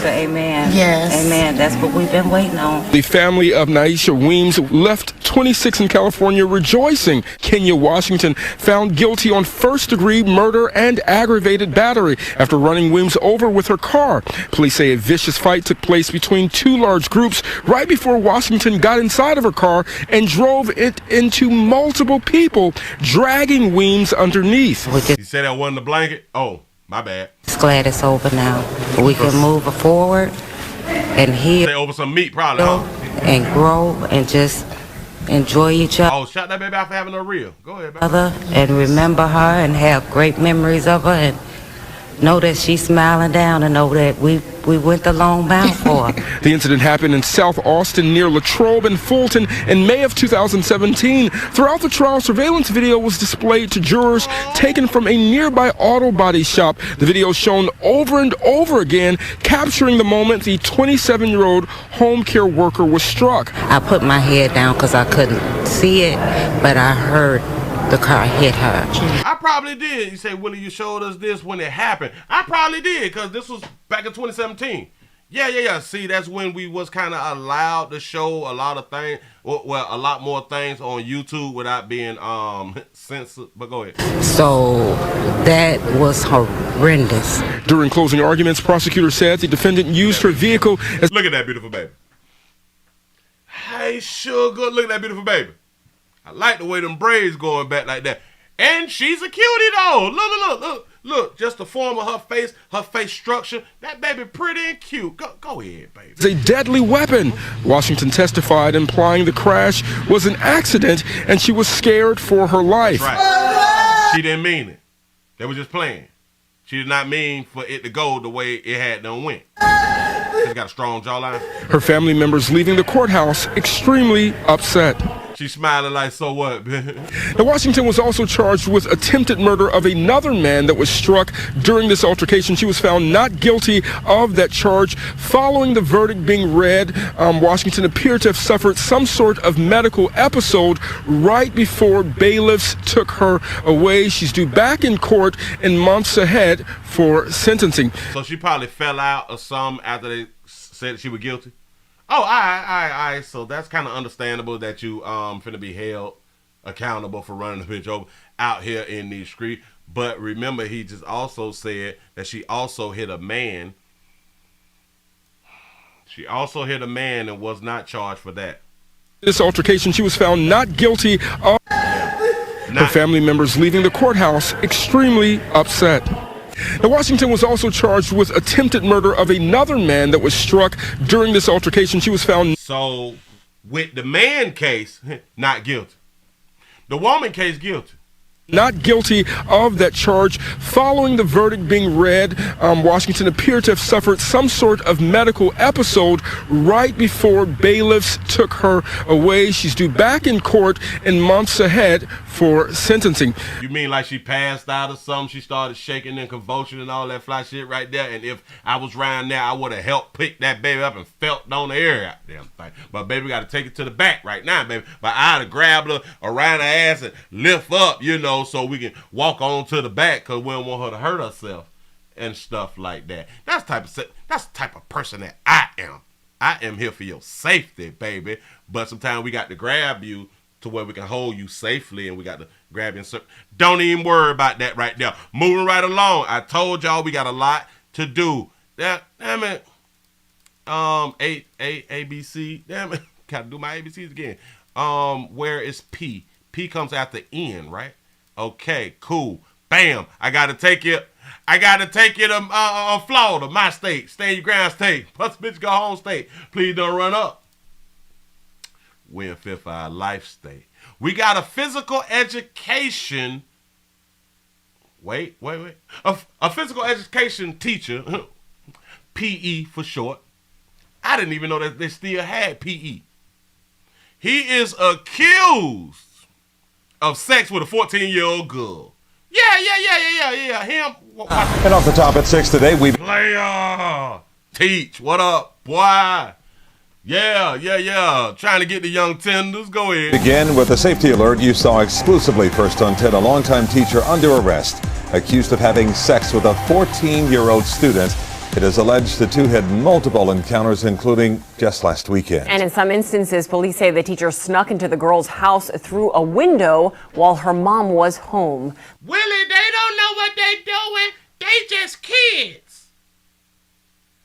Amen. Yes. Amen. That's what we've been waiting on. The family of Naisha Weems left 26 in California rejoicing. Kenya Washington found guilty on first-degree murder and aggravated battery after running Williams over with her car. Police say a vicious fight took place between two large groups right before Washington got inside of her car and drove it into multiple people, dragging Weems underneath. You said that wasn't the blanket? Oh, my bad. It's glad it's over now. We can move forward and heal. Say over some meat, probably, huh? And grow and just enjoy each other. Oh, shout that baby out for having her real. Go ahead, baby. And remember her and have great memories of her and know that she's smiling down and know that we went the long mile for her. The incident happened in South Austin near Latrobe and Fulton in May of 2017. Throughout the trial, surveillance video was displayed to jurors taken from a nearby auto body shop. The video shown over and over again, capturing the moment the 27-year-old home care worker was struck. I put my head down because I couldn't see it, but I heard the car hit her. I probably did. You say, Willie, you showed us this when it happened. I probably did, because this was back in 2017. Yeah. See, that's when we was kind of allowed to show a lot of things, well, a lot more things on YouTube without being censored. But go ahead. So that was horrendous. During closing arguments, prosecutors said the defendant used her vehicle as... Look at that beautiful baby. Hey, sugar, look at that beautiful baby. I like the way them braids going back like that. And she's a cutie though. Look. Just the form of her face structure. That baby pretty and cute. Go ahead, baby. It's a deadly weapon. Washington testified, implying the crash was an accident and she was scared for her life. Right. She didn't mean it. They were just playing. She did not mean for it to go the way it had done went. She's got a strong jawline. Her family members leaving the courthouse extremely upset. She's smiling like, so what? Now, Washington was also charged with attempted murder of another man that was struck during this altercation. She was found not guilty of that charge. Following the verdict being read, Washington appeared to have suffered some sort of medical episode right before bailiffs took her away. She's due back in court in months ahead for sentencing. So she probably fell out or something after they said she was guilty? Oh, all right. So that's kind of understandable that you finna be held accountable for running the bitch over out here in the street. But remember, he just also said that she also hit a man. She also hit a man and was not charged for that. This altercation, she was found not guilty of... Her family members leaving the courthouse extremely upset. Now, Washington was also charged with attempted murder of another man that was struck during this altercation. She was found... So, with the man case, not guilty. The woman case, guilty. Not guilty of that charge. Following the verdict being read, Washington appeared to have suffered some sort of medical episode right before bailiffs took her away. She's due back in court in months ahead for sentencing. You mean like she passed out or something? She started shaking and convulsion and all that fly shit right there. And if I was around there, I would have helped pick that baby up and felt on the air out damn thing. But baby, we got to take it to the back right now, baby. But I'd have grabbed her around her ass and lift up, so we can walk on to the back, because we don't want her to hurt herself and stuff like that. That's the type of person that I am. I am here for your safety, baby. But sometimes we got to grab you to where we can hold you safely, and we got to grab you. Don't even worry about that right now. Moving right along. I told y'all we got a lot to do. Damn it. ABC. Damn it. Gotta do my ABCs again. Where is P? P comes after N, right? Okay, cool. Bam. I gotta take you to Florida, my state. Stand your ground state. Plus bitch go home state. Please don't run up. We in Fifth Eye Life State. We got a physical education. Wait. A physical education teacher, PE for short. I didn't even know that they still had PE. He is accused of sex with a 14-year-old girl. Yeah. Him. And off the top at 6 today, we... Player. Teach. What up, boy? Yeah. Trying to get the young tenders. Go ahead. Begin with a safety alert you saw exclusively first on 10. A longtime teacher under arrest, accused of having sex with a 14-year-old student. It is alleged the two had multiple encounters, including just last weekend. And in some instances, police say the teacher snuck into the girl's house through a window while her mom was home. Willie, they don't know what they doing. They just kids.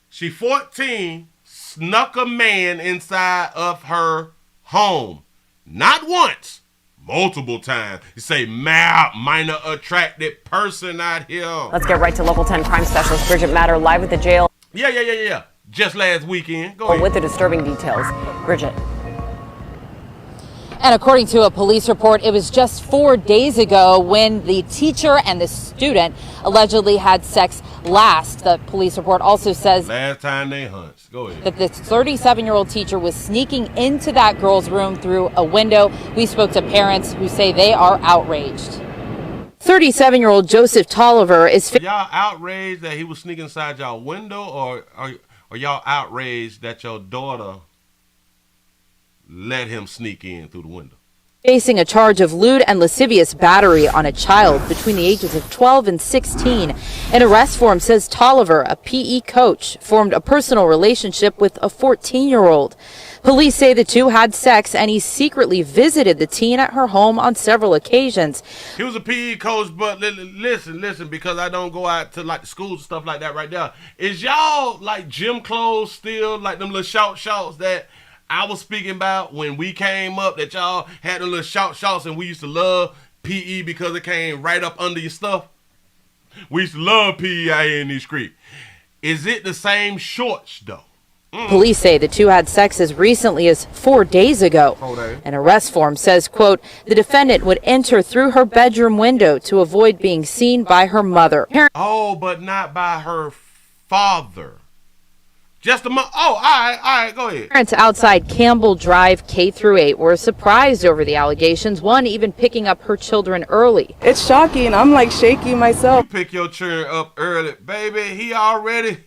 She 14, snuck a man inside of her home. Not once, multiple times. You say, minor attracted person out here. Let's get right to Local 10 crime specialist Bridget Matter live at the jail. Yeah. Just last weekend. Go ahead. With the disturbing details. Bridget. And according to a police report, it was just 4 days ago when the teacher and the student allegedly had sex last. The police report also says last time they hunched. Go ahead. That this 37-year-old teacher was sneaking into that girl's room through a window. We spoke to parents who say they are outraged. 37-year-old Joseph Tolliver is... Are y'all outraged that he was sneaking inside y'all window, or are y'all outraged that your daughter let him sneak in through the window? Facing a charge of lewd and lascivious battery on a child between the ages of 12 and 16. An arrest form says Tolliver, a PE coach, formed a personal relationship with a 14-year-old. Police say the two had sex and he secretly visited the teen at her home on several occasions. He was a PE coach, but listen, because I don't go out to like the schools and stuff like that right there. Is y'all like gym clothes still, like them little shorts that I was speaking about when we came up, that y'all had the little shorts and we used to love PE because it came right up under your stuff? We used to love PE out here in these streets. Is it the same shorts though? Police say the two had sex as recently as 4 days ago. An arrest form says, quote, the defendant would enter through her bedroom window to avoid being seen by her mother. Oh, but not by her father. Just a month. Oh, all right, go ahead. Parents outside Campbell Drive K-8 were surprised over the allegations, one even picking up her children early. It's shocking. I'm like shaking myself. You pick your children up early. Baby, he already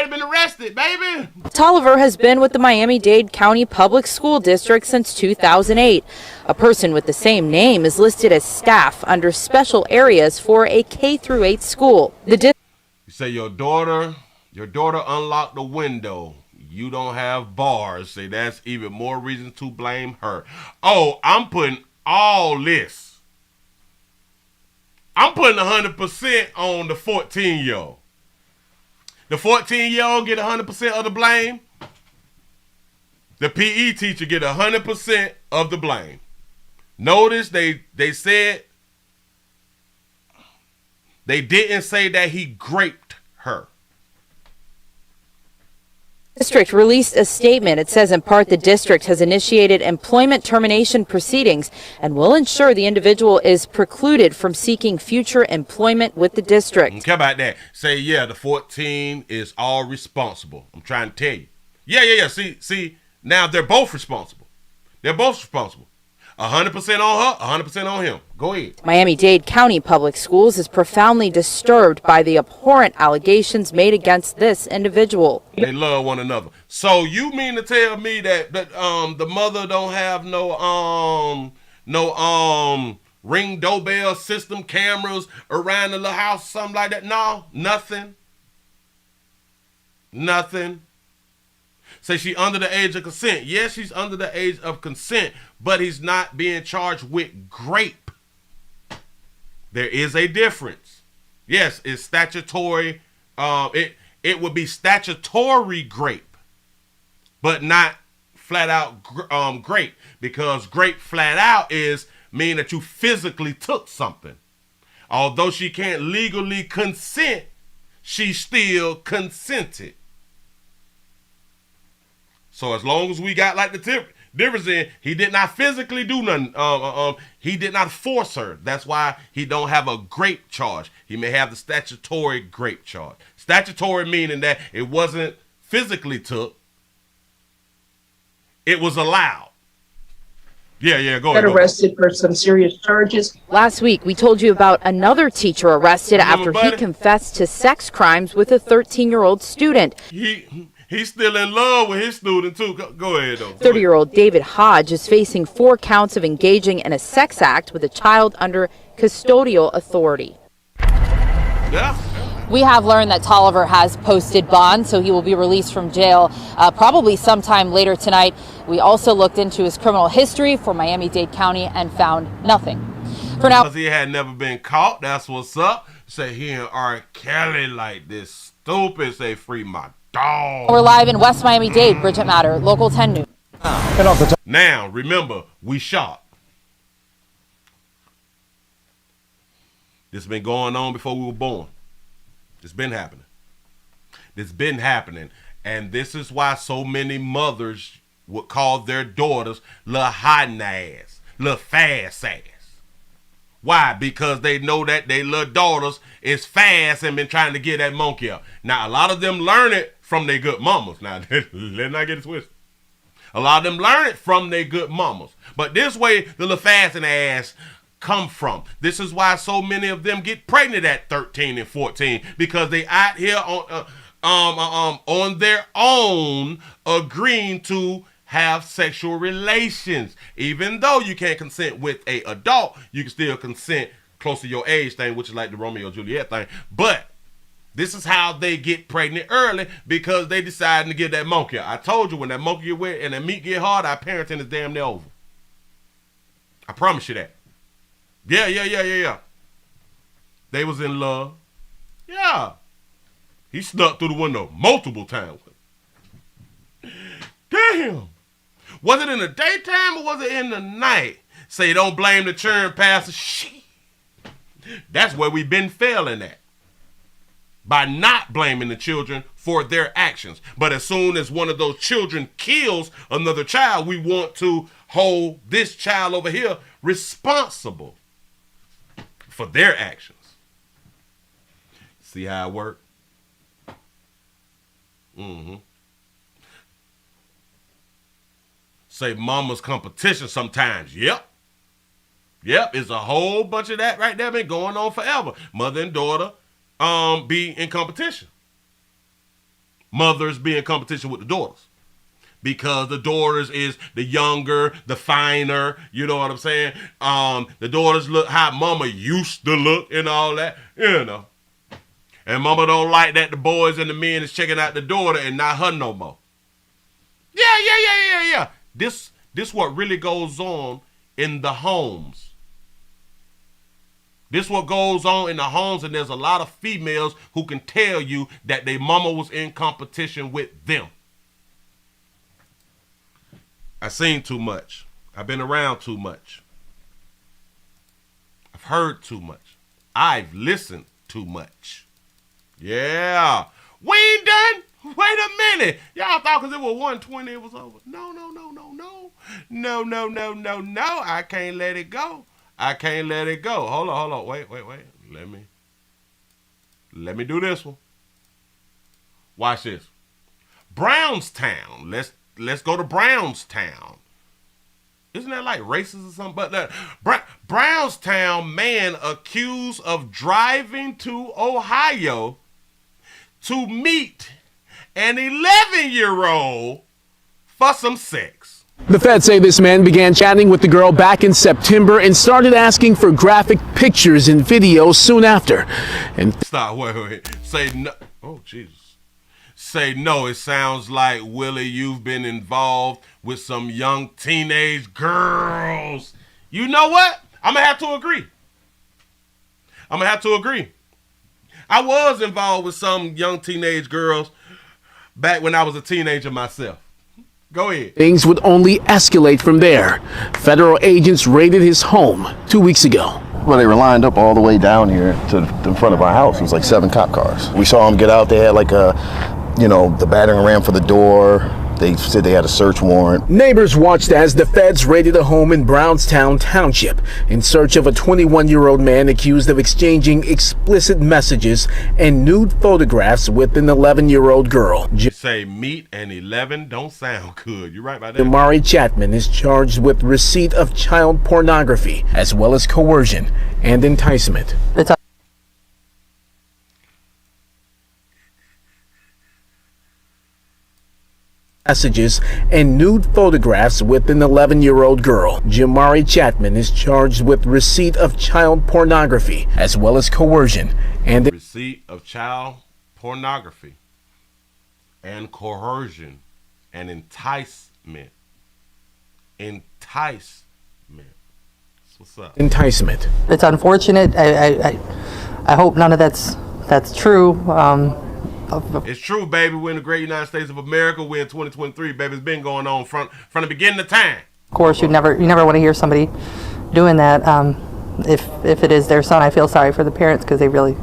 been arrested, baby. Tolliver has been with the Miami-Dade County Public School District since 2008. A person with the same name is listed as staff under special areas for a K-8 school. You say your daughter unlocked the window. You don't have bars. Say that's even more reason to blame her. Oh, I'm putting all this. I'm putting 100% on the 14-year-old. The 14-year-old get 100% of the blame. The PE teacher get 100% of the blame. Notice they said they didn't say that he raped her. District released a statement. It says in part the district has initiated employment termination proceedings and will ensure the individual is precluded from seeking future employment with the district. How about that? Say, yeah, the 14 is all responsible. I'm trying to tell you. Yeah. See, now they're both responsible. 100% on her, 100% on him. Go ahead. Miami-Dade County Public Schools is profoundly disturbed by the abhorrent allegations made against this individual. They love one another. So you mean to tell me that the mother don't have no ring doorbell system cameras around the little house, something like that? No, nothing. Say she under the age of consent. Yes, she's under the age of consent, but he's not being charged with rape. There is a difference. Yes, it's statutory. It would be statutory rape, but not flat out rape, because rape flat out is mean that you physically took something. Although she can't legally consent, she still consented. So as long as we got like the difference in, he did not physically do nothing. He did not force her. That's why he don't have a rape charge. He may have the statutory rape charge. Statutory meaning that it wasn't physically took. It was allowed. Yeah, go ahead. Arrested for some serious charges. Last week, we told you about another teacher arrested after he confessed to sex crimes with a 13-year-old student. He's still in love with his student, too. Go ahead, though. 30-year-old David Hodge is facing 4 counts of engaging in a sex act with a child under custodial authority. Yeah. We have learned that Tolliver has posted bond, so he will be released from jail probably sometime later tonight. We also looked into his criminal history for Miami-Dade County and found nothing. For now, because he had never been caught, that's what's up. Say he and R. Kelly like this stupid. Say free my dog. We're live in West Miami-Dade. Bridget Matter, Local 10 News. Now, remember, we shot. This has been going on before we were born. It's been happening. It's been happening. And this is why so many mothers would call their daughters little hiding ass, little fast ass. Why? Because they know that their little daughters is fast and been trying to get that monkey up. Now, a lot of them learn it from their good mamas. Now, let's not get it twisted. A lot of them learn it from their good mamas. But this way, the little fast and ass come from. This is why so many of them get pregnant at 13 and 14, because they out here on their own agreeing to have sexual relations. Even though you can't consent with a adult, you can still consent close to your age thing, which is like the Romeo and Juliet thing. But this is how they get pregnant early, because they decided to get that monkey. I told you, when that monkey get wet and that meat get hard, our parenting is damn near over. I promise you that. Yeah. They was in love. Yeah. He snuck through the window multiple times. Damn. Was it in the daytime or was it in the night? Say, don't blame the churn pastor. Shit. That's where we've been failing at. By not blaming the children for their actions. But as soon as one of those children kills another child, we want to hold this child over here responsible for their actions. See how it works? Say mama's competition sometimes. Yep, it's a whole bunch of that right there been going on forever. Mother and daughter be in competition. Mothers be in competition with the daughters. Because the daughters is the younger, the finer, you know what I'm saying? The daughters look how mama used to look and all that, you know. And mama don't like that the boys and the men is checking out the daughter and not her no more. Yeah. This what really goes on in the homes. This what goes on in the homes, and there's a lot of females who can tell you that their mama was in competition with them. I've seen too much. I've been around too much. I've heard too much. I've listened too much. Yeah. We ain't done. Wait a minute. Y'all thought because it was 120 it was over. No. No. I can't let it go. Hold on. Wait. Let me do this one. Watch this. Brownstown. Let's go to Brownstown. Isn't that like racist or something? But Brownstown man accused of driving to Ohio to meet an 11-year-old for some sex. The feds say this man began chatting with the girl back in September and started asking for graphic pictures and videos soon after. And stop, wait. Say no. Oh, Jesus. Say no, it sounds like, Willie, you've been involved with some young teenage girls. You know what? I'm going to have to agree. I was involved with some young teenage girls back when I was a teenager myself. Go ahead. Things would only escalate from there. Federal agents raided his home 2 weeks ago. Well, they were lined up all the way down here to the front of our house. It was like 7 cop cars. We saw them get out. They had like the battering ram for the door. They said they had a search warrant. Neighbors watched as the feds raided a home in Brownstown Township in search of a 21-year-old man accused of exchanging explicit messages and nude photographs with an 11-year-old girl. Say meet and 11 don't sound good. You're right about that. Amari Chapman is charged with receipt of child pornography as well as coercion and enticement. messages and nude photographs with an 11-year-old girl. Jamari Chapman is charged with receipt of child pornography as well as coercion and receipt of child pornography and coercion and enticement. Enticement. What's up? enticement. It's unfortunate. I hope none of that's true. It's true, baby. We're in the great United States of America. We're in 2023, baby. It's been going on from the beginning of time. Of course, you never want to hear somebody doing that. If it is their son, I feel sorry for the parents because they really,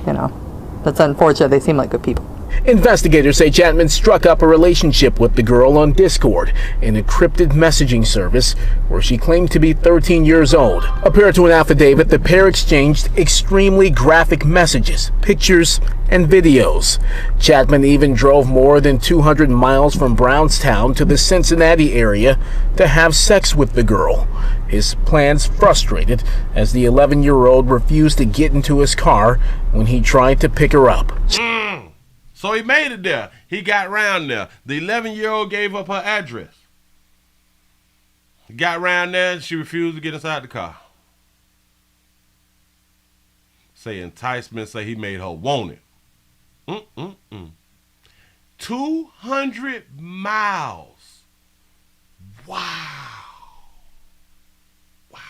that's unfortunate. They seem like good people. Investigators say Chapman struck up a relationship with the girl on Discord, an encrypted messaging service where she claimed to be 13 years old. According to an affidavit, the pair exchanged extremely graphic messages, pictures, and videos. Chapman even drove more than 200 miles from Brownstown to the Cincinnati area to have sex with the girl. His plans frustrated as the 11-year-old refused to get into his car when he tried to pick her up. So he made it there. He got around there. The 11-year-old gave up her address. He got around there and she refused to get inside the car. Say enticement, say he made her want it. 200 miles. Wow.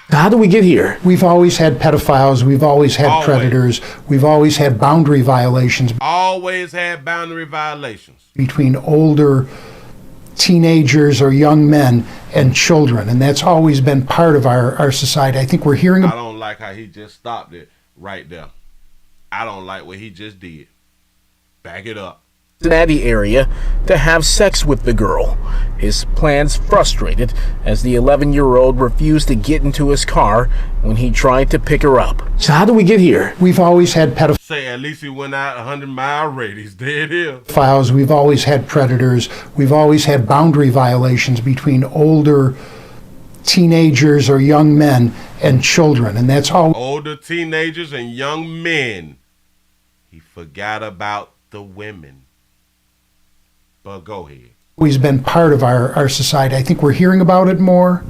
How do we get here? We've always had pedophiles. We've always had predators. We've always had boundary violations. Always had boundary violations. Between older teenagers or young men and children. And that's always been part of our society. I think we're hearing... I don't like how he just stopped it right there. I don't like what he just did. Back it up. Cincinnati area to have sex with the girl. His plans frustrated as the 11-year-old refused to get into his car when he tried to pick her up. So how do we get here? We've always had pedophiles. Say at least he went out 100-mile radius. There it is. We've always had predators. We've always had boundary violations between older teenagers or young men and children. And that's all. Older teenagers and young men. He forgot about the women. But go ahead. Always been part of our society. I think we're hearing about it more,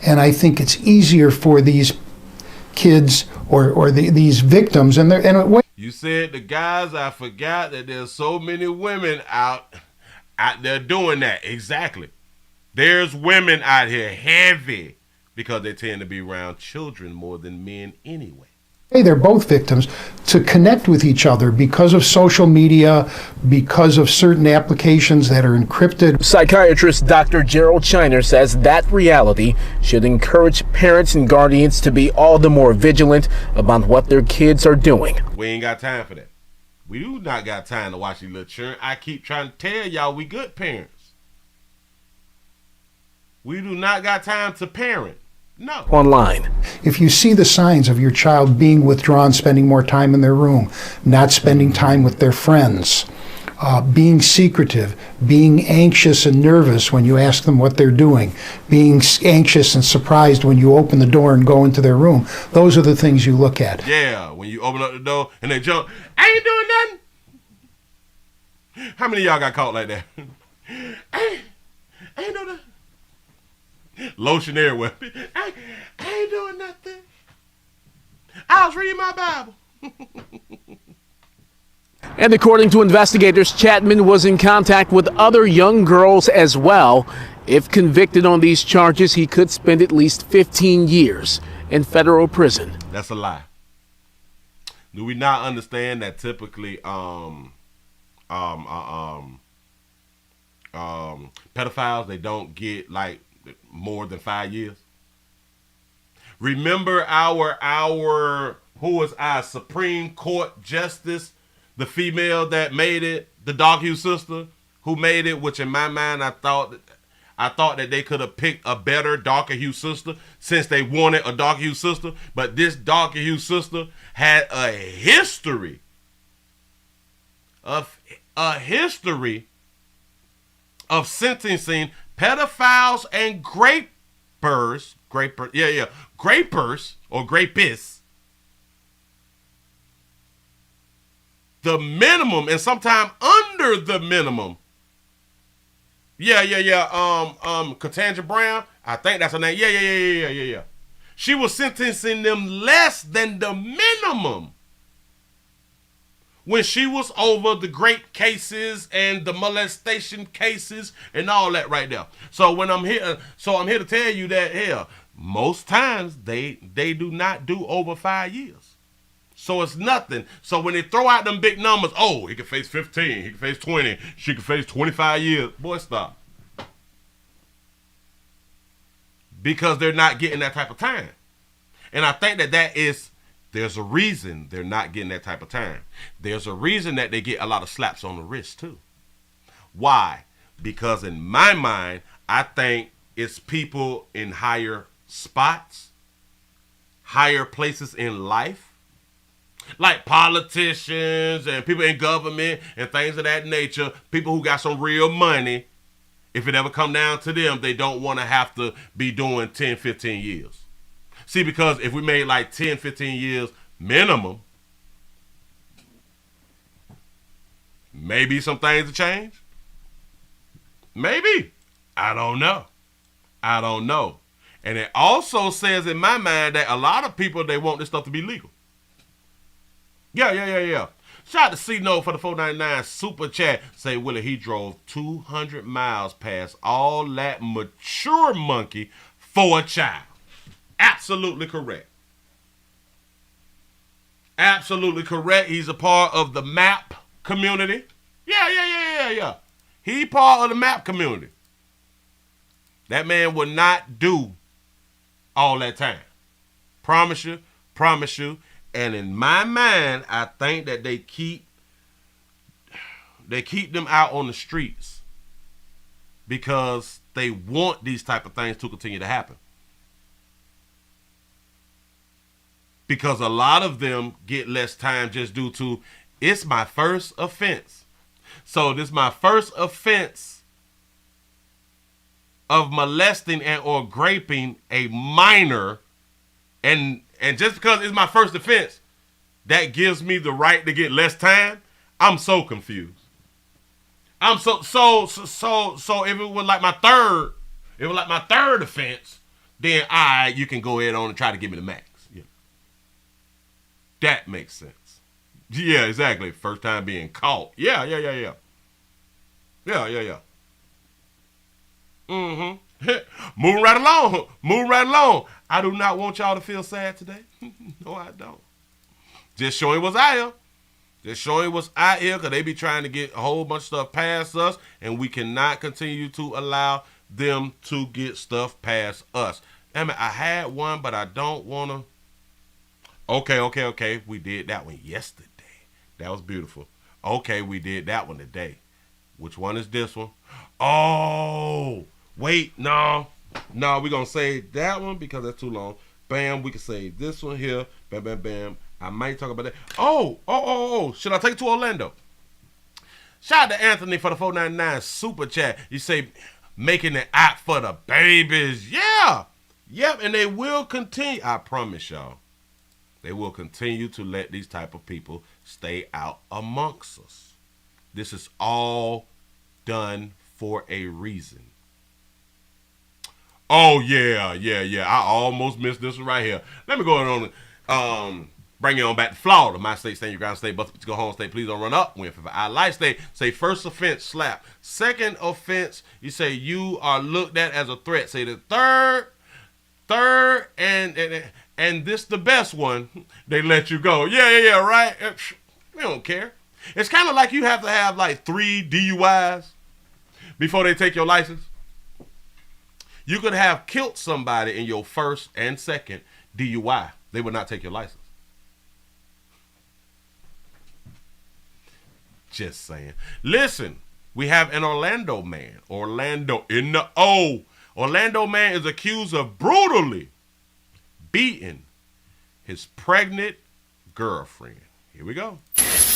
and I think it's easier for these kids or these victims. You said the guys, I forgot that there's so many women out there doing that. Exactly. There's women out here heavy because they tend to be around children more than men anyway. They're both victims to connect with each other because of social media, because of certain applications that are encrypted. Psychiatrist Dr. Gerald Shiner says that reality should encourage parents and guardians to be all the more vigilant about what their kids are doing. We ain't got time for that. We do not got time to watch these little children. I keep trying to tell y'all we good parents. We do not got time to parent. No. Online. If you see the signs of your child being withdrawn, spending more time in their room, not spending time with their friends, being secretive, being anxious and nervous when you ask them what they're doing, being anxious and surprised when you open the door and go into their room, those are the things you look at. Yeah, when you open up the door and they jump, I ain't doing nothing. How many of y'all got caught like that? I ain't doing nothing. Lotion everywhere. I ain't doing nothing. I was reading my Bible. And according to investigators, Chapman was in contact with other young girls as well. If convicted on these charges, he could spend at least 15 years in federal prison. That's a lie. Do we not understand that typically pedophiles, they don't get like more than 5 years? Remember who was our Supreme Court Justice, the female that made it, the Docu sister who made it, which in my mind I thought that they could have picked a better darker hue sister since they wanted a darker hue sister, but this darker hue sister had a history of sentencing pedophiles and grapers or grapists, the minimum and sometimes under the minimum Katanja Brown. I think that's her name. Yeah. She was sentencing them less than the minimum when she was over the grape cases and the molestation cases and all that right there. So when I'm here to tell you that hell, most times they do not do over 5 years. So it's nothing. So when they throw out them big numbers, oh, he can face 15, he can face 20, she can face 25 years. Boy, stop. Because they're not getting that type of time. And I think there's a reason they're not getting that type of time. There's a reason that they get a lot of slaps on the wrist too. Why? Because in my mind, I think it's people in higher spots, higher places in life, like politicians and people in government and things of that nature, people who got some real money. If it ever come down to them, they don't want to have to be doing 10, 15 years. See, because if we made like 10, 15 years minimum, maybe some things will change. Maybe. I don't know. And it also says in my mind that a lot of people, they want this stuff to be legal. Yeah. Shout out to C-No for the $4.99 super chat. Say, Willie, he drove 200 miles past all that mature monkey for a child. Absolutely correct. Absolutely correct. He's a part of the MAP community. Yeah. He part of the MAP community. That man would not do all that time. Promise you. And in my mind, I think that they keep them out on the streets because they want these type of things to continue to happen. Because a lot of them get less time just due to, it's my first offense. So this is my first offense of molesting and or raping a minor, and just because it's my first offense, that gives me the right to get less time. I'm so confused. I'm so if it was like my third offense, then you can go ahead on and try to give me the max. Yeah. That makes sense. Yeah, exactly. First time being caught. Yeah. Moving right along. I do not want y'all to feel sad today. No, I don't. Just showing what's out here. Because they be trying to get a whole bunch of stuff past us, and we cannot continue to allow them to get stuff past us. I mean, I had one, but I don't want to. Okay. We did that one yesterday. That was beautiful. Okay, we did that one today. Which one is this one? Oh, wait, no, we're going to save that one because that's too long. Bam, we can save this one here. Bam. I might talk about that. Oh. Should I take it to Orlando? Shout out to Anthony for the $4.99 super chat. You say, making it out for the babies. Yeah. Yep, and they will continue. I promise y'all. They will continue to let these type of people stay out amongst us. This is all done for a reason. Oh, yeah. I almost missed this one right here. Let me go on bring you on back to Florida. My state, stand your ground state, but to go home state, please don't run up. Win for I like state. Say first offense, slap. Second offense, you say you are looked at as a threat. Say the third, and this the best one, they let you go. Yeah, right? We don't care. It's kind of like you have to have like 3 DUIs before they take your license. You could have killed somebody in your first and second DUI. They would not take your license. Just saying. Listen, we have an Orlando man. Orlando man is accused of brutally beating his pregnant girlfriend. Here we go.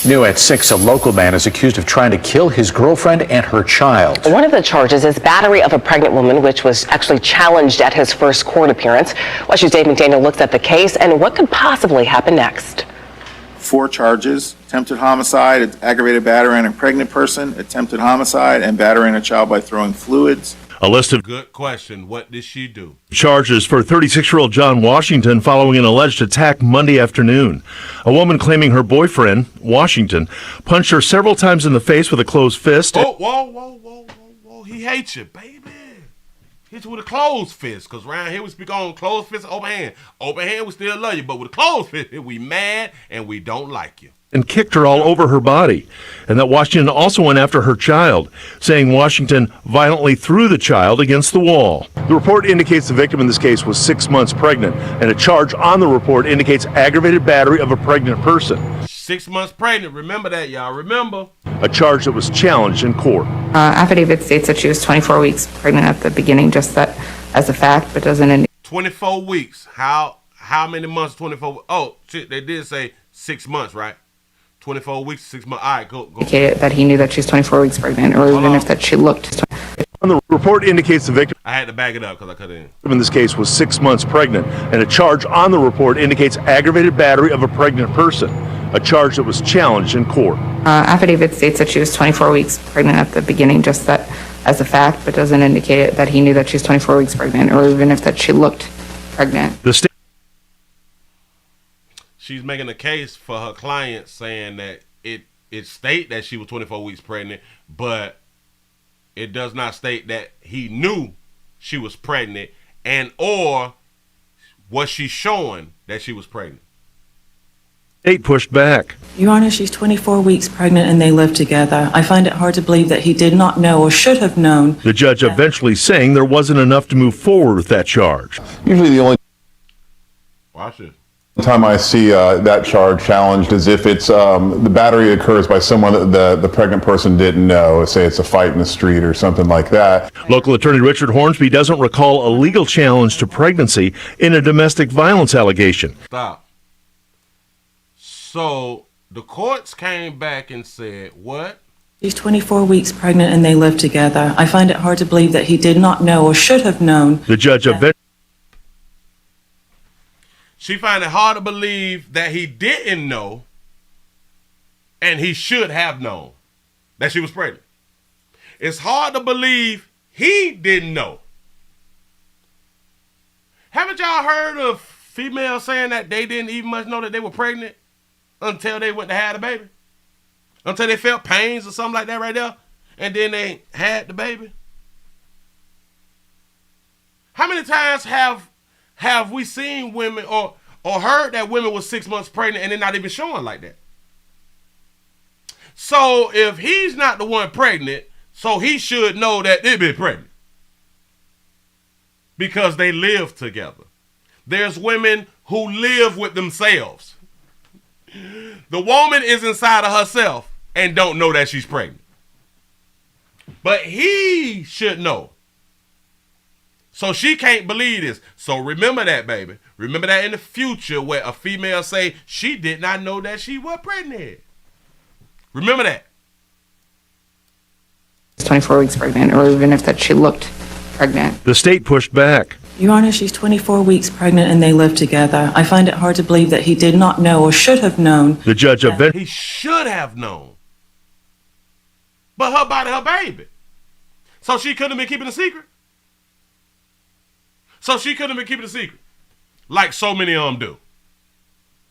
New at 6, a local man is accused of trying to kill his girlfriend and her child. One of the charges is battery of a pregnant woman, which was actually challenged at his first court appearance. Watch Dave McDaniel looks at the case and what could possibly happen next. 4 charges: attempted homicide, aggravated battery on a pregnant person, attempted homicide, and battery on a child by throwing fluids. A list of Good question. What did she do? charges for 36-year-old John Washington following an alleged attack Monday afternoon. A woman claiming her boyfriend, Washington, punched her several times in the face with a closed fist. Oh, whoa. He hates you, baby. Hit you with a closed fist, because around here we speak on closed fist, open hand. Open hand, we still love you, but with a closed fist, we mad and we don't like you. And kicked her all over her body, and that Washington also went after her child, saying Washington violently threw the child against the wall. The report indicates the victim in this case was 6 months pregnant, and a charge on the report indicates aggravated battery of a pregnant person. 6 months pregnant, remember that, y'all, remember. A charge that was challenged in court. Affidavit states that she was 24 weeks pregnant at the beginning, just that as a fact, but doesn't indicate 24 weeks. How many months? 24. Oh, shit, they did say 6 months, right? 24 weeks, 6 months. All right, go. that he knew that she was 24 weeks pregnant, or even if that she looked. On the report indicates the victim I had to back it up because I cut it in this case was 6 months pregnant, and a charge on the report indicates aggravated battery of a pregnant person. A charge that was challenged in court. Affidavit states that she was 24 weeks pregnant at the beginning, just that as a fact, but doesn't indicate that he knew that she was 24 weeks pregnant, or even if that she looked pregnant. The state She's making a case for her client, saying that it state that she was 24 weeks pregnant, but it does not state that he knew she was pregnant, and or was she showing that she was pregnant. State pushed back. Your Honor, she's 24 weeks pregnant and they live together. I find it hard to believe that he did not know or should have known. The judge eventually saying there wasn't enough to move forward with that charge. Usually the only Watch it. time I see that charge challenged is if it's the battery occurs by someone that the pregnant person didn't know. Say it's a fight in the street or something like that. Local attorney Richard Hornsby doesn't recall a legal challenge to pregnancy in a domestic violence allegation. Stop. So the courts came back and said, what? She's 24 weeks pregnant and they live together. I find it hard to believe that he did not know or should have known. The judge eventually. She find it hard to believe that he didn't know and he should have known that she was pregnant. It's hard to believe he didn't know. Haven't y'all heard of females saying that they didn't even much know that they were pregnant until they went to have the baby? Until they felt pains or something like that right there, and then they had the baby? How many times have we seen women or heard that women were 6 months pregnant and they're not even showing like that? So if he's not the one pregnant, so he should know that they've been pregnant because they live together. There's women who live with themselves. The woman is inside of herself and don't know that she's pregnant. But he should know. So she can't believe this. So remember that, baby. Remember that in the future where a female say she did not know that she was pregnant. Remember that. 24 weeks pregnant, or even if that she looked pregnant. The state pushed back. Your Honor, she's 24 weeks pregnant and they live together. I find it hard to believe that he did not know or should have known. The judge eventually. He should have known. But her body, her baby. So she couldn't have been keeping a secret. Like so many of them do.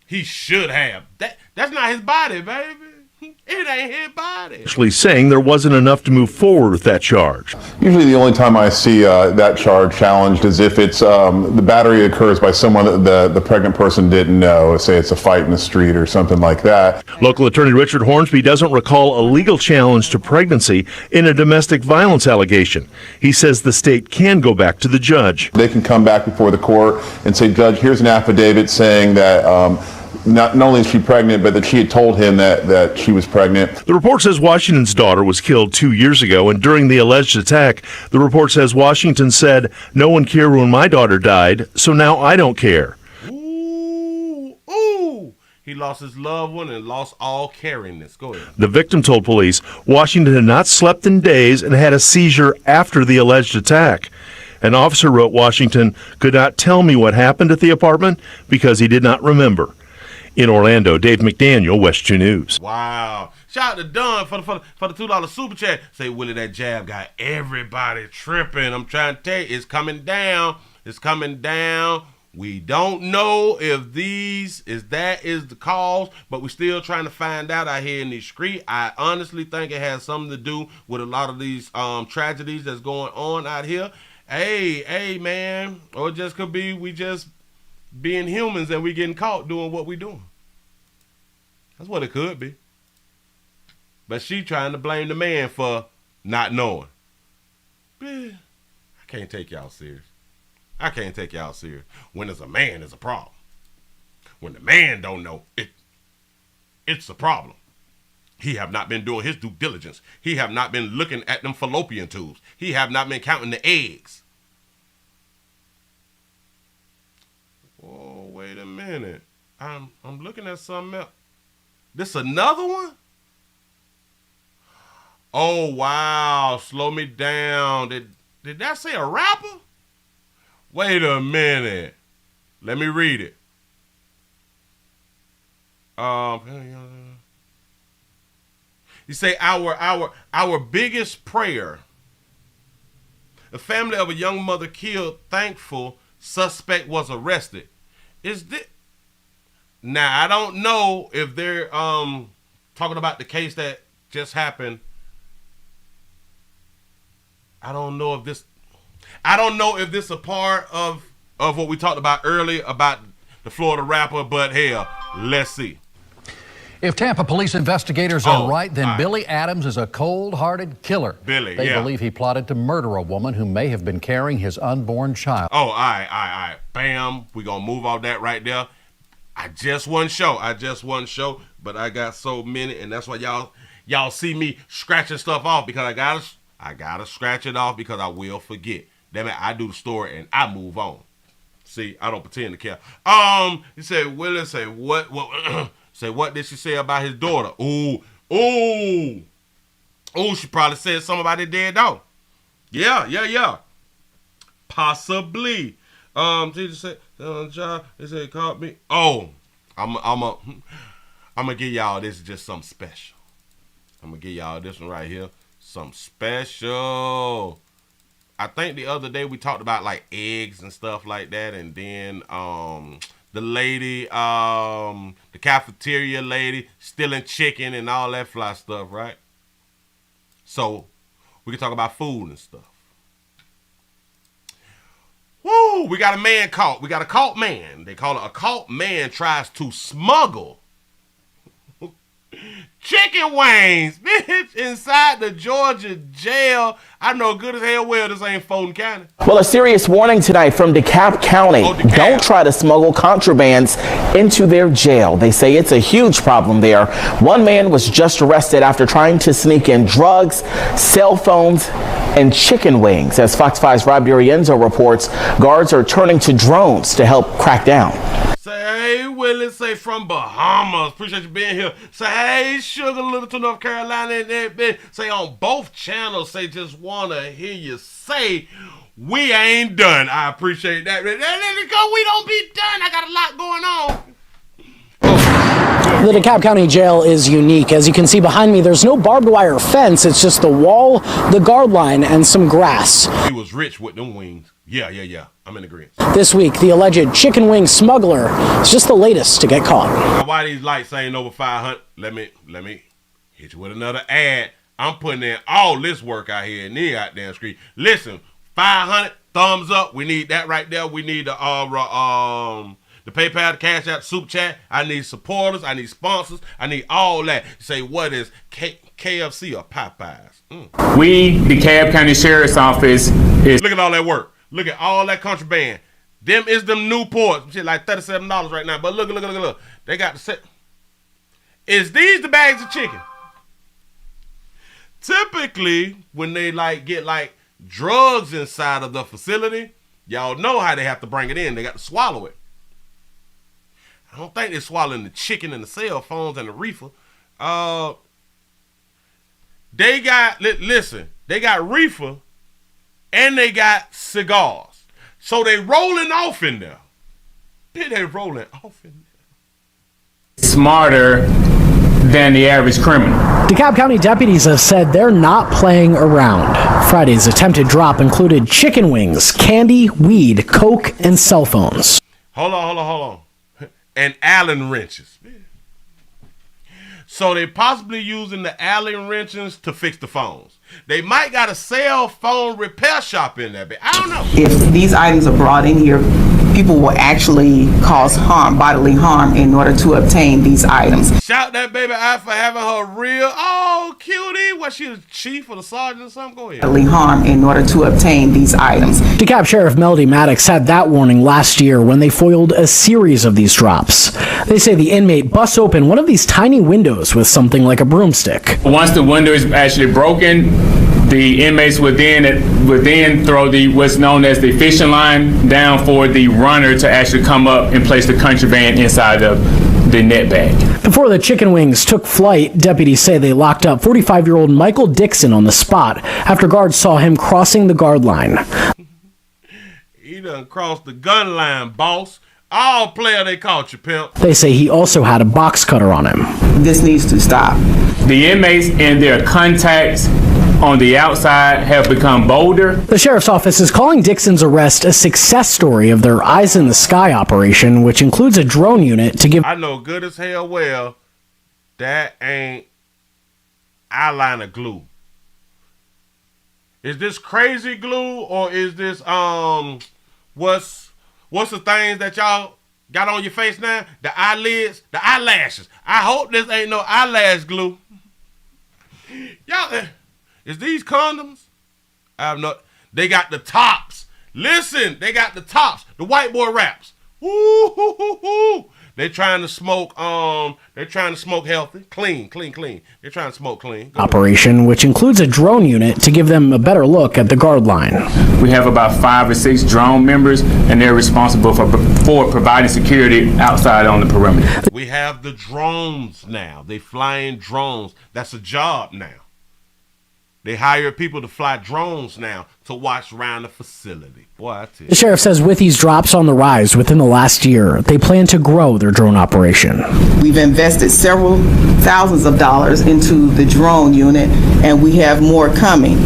He should have. That's not his body, baby. It ain't his body. Actually saying there wasn't enough to move forward with that charge. Usually the only time I see that charge challenged is if it's the battery occurs by someone that the pregnant person didn't know. Say it's a fight in the street or something like that. Local attorney Richard Hornsby doesn't recall a legal challenge to pregnancy in a domestic violence allegation. He says the state can go back to the judge. They can come back before the court and say, Judge, here's an affidavit saying that not only is she pregnant, but that she had told him that she was pregnant. The report says Washington's daughter was killed 2 years ago, and during the alleged attack, the report says Washington said, "No one cared when my daughter died, so now I don't care." Ooh. He lost his loved one and lost all caringness. Go ahead. The victim told police Washington had not slept in days and had a seizure after the alleged attack. An officer wrote Washington could not tell me what happened at the apartment because he did not remember. In Orlando, Dave McDaniel, West 2 News. Wow. Shout out to Dunn for the $2 super chat. Say, Willie, that jab got everybody tripping. I'm trying to tell you, it's coming down. It's coming down. We don't know if that is the cause, but we're still trying to find out out here in these streets. I honestly think it has something to do with a lot of these tragedies that's going on out here. Hey, man. Or it just could be we just being humans and we getting caught doing what we doing. That's what it could be. But she trying to blame the man for not knowing. I can't take y'all serious. I can't take y'all serious. When there's a man, there's a problem. When the man don't know, it's a problem. He have not been doing his due diligence. He have not been looking at them fallopian tubes. He have not been counting the eggs. Oh, wait a minute. I'm looking at something else. This another one? Oh, wow. Slow me down. Did that say a rapper? Wait a minute. Let me read it. You say our biggest prayer. The family of a young mother killed, thankful suspect was arrested. Is this? Now I don't know if they're talking about the case that just happened. I don't know if this is a part of what we talked about earlier about the Florida rapper, but hell, let's see. If Tampa police investigators are right, then Billy Adams is a cold-hearted killer. They believe he plotted to murder a woman who may have been carrying his unborn child. Oh, all right. Bam. We're going to move off that right there. I just one show, but I got so many, and that's why y'all see me scratching stuff off, because I gotta scratch it off because I will forget. Damn it, I do the story and I move on. See, I don't pretend to care. You say, Willie, say what say what did she say about his daughter? Ooh, she probably said something about his dead dog. Yeah. Possibly. She just said, they said called me. Oh, I'm gonna give y'all this is just something special. I'm gonna give y'all this one right here. Something special. I think the other day we talked about like eggs and stuff like that, and then the lady, the cafeteria lady stealing chicken and all that fly stuff, right? So we can talk about food and stuff. Woo! We got a man caught. We got a caught man. They call it a caught man tries to smuggle chicken wings, bitch, inside the Georgia jail. I know good as hell well this ain't Fulton County. Well, a serious warning tonight from DeKalb County. Don't try to smuggle contrabands into their jail. They say it's a huge problem there. One man was just arrested after trying to sneak in drugs, cell phones, and chicken wings. As Fox 5's Rob Durienzo reports, guards are turning to drones to help crack down. Say, hey, Willie, say from Bahamas. Appreciate you being here. Say, hey, Sugar, Little to North Carolina. And say on both channels, say just want to hear you say, we ain't done. I appreciate that. Because we don't be done. I got a lot going on. The DeKalb County Jail is unique. As you can see behind me, there's no barbed wire fence. It's just the wall, the guard line, and some grass. He was rich with them wings. Yeah. I'm in agreement. This week, the alleged chicken wing smuggler is just the latest to get caught. Now, why these lights ain't over 500? Let me hit you with another ad. I'm putting in all this work out here in the goddamn street. Listen, 500 thumbs up. We need that right there. We need the PayPal, the Cash App, Super Chat. I need supporters. I need sponsors. I need all that. Say, what is KFC or Popeyes? We, the DeKalb County Sheriff's Office, is... Look at all that work. Look at all that contraband. Them is them Newports. Shit like $37 right now. But look. They got the set. Is these the bags of chicken? Typically, when they get drugs inside of the facility, y'all know how they have to bring it in. They got to swallow it. I don't think they're swallowing the chicken and the cell phones and the reefer. They got reefer and they got cigars. So they rolling off in there. They rolling off in smarter than the average criminal. DeKalb County deputies have said they're not playing around. Friday's attempted drop included chicken wings, candy, weed, coke, and cell phones. Hold on. And Allen wrenches. So they possibly using the Allen wrenches to fix the phones. They might got a cell phone repair shop in there, but I don't know. If these items are brought in here, people will actually cause harm, bodily harm, in order to obtain these items. Shout that baby out for having her real, oh, cutie. What, she the chief or the sergeant or something? Go ahead. Bodily harm in order to obtain these items. DeKalb Sheriff Melody Maddox had that warning last year when they foiled a series of these drops. They say the inmate busts open one of these tiny windows with something like a broomstick. Once the window is actually broken, the inmates would then throw what's known as the fishing line down for the runner to actually come up and place the contraband inside of the net bag. Before the chicken wings took flight, deputies say they locked up 45-year-old Michael Dixon on the spot after guards saw him crossing the guard line. He done crossed the gun line, boss. All player they caught you, pimp. They say he also had a box cutter on him. This needs to stop. The inmates and their contacts on the outside have become bolder. The sheriff's office is calling Dixon's arrest a success story of their Eyes in the Sky operation, which includes a drone unit to give... I know good as hell well that ain't eyeliner glue. Is this crazy glue or is this what's the things that y'all got on your face now? The eyelids, the eyelashes. I hope this ain't no eyelash glue. Y'all, is these condoms? I have no. They got the tops. Listen, they got the tops. The white boy wraps. Woo hoo hoo hoo. They trying to smoke. They trying to smoke healthy, clean. They're trying to smoke clean. Operation, which includes a drone unit to give them a better look at the guard line. We have about 5 or 6 drone members, and they're responsible for providing security outside on the perimeter. We have the drones now. They flying drones. That's a job now. They hire people to fly drones now to watch around the facility. Boy, I tell you. The sheriff says with these drops on the rise within the last year, they plan to grow their drone operation. We've invested several thousands of dollars into the drone unit, and we have more coming.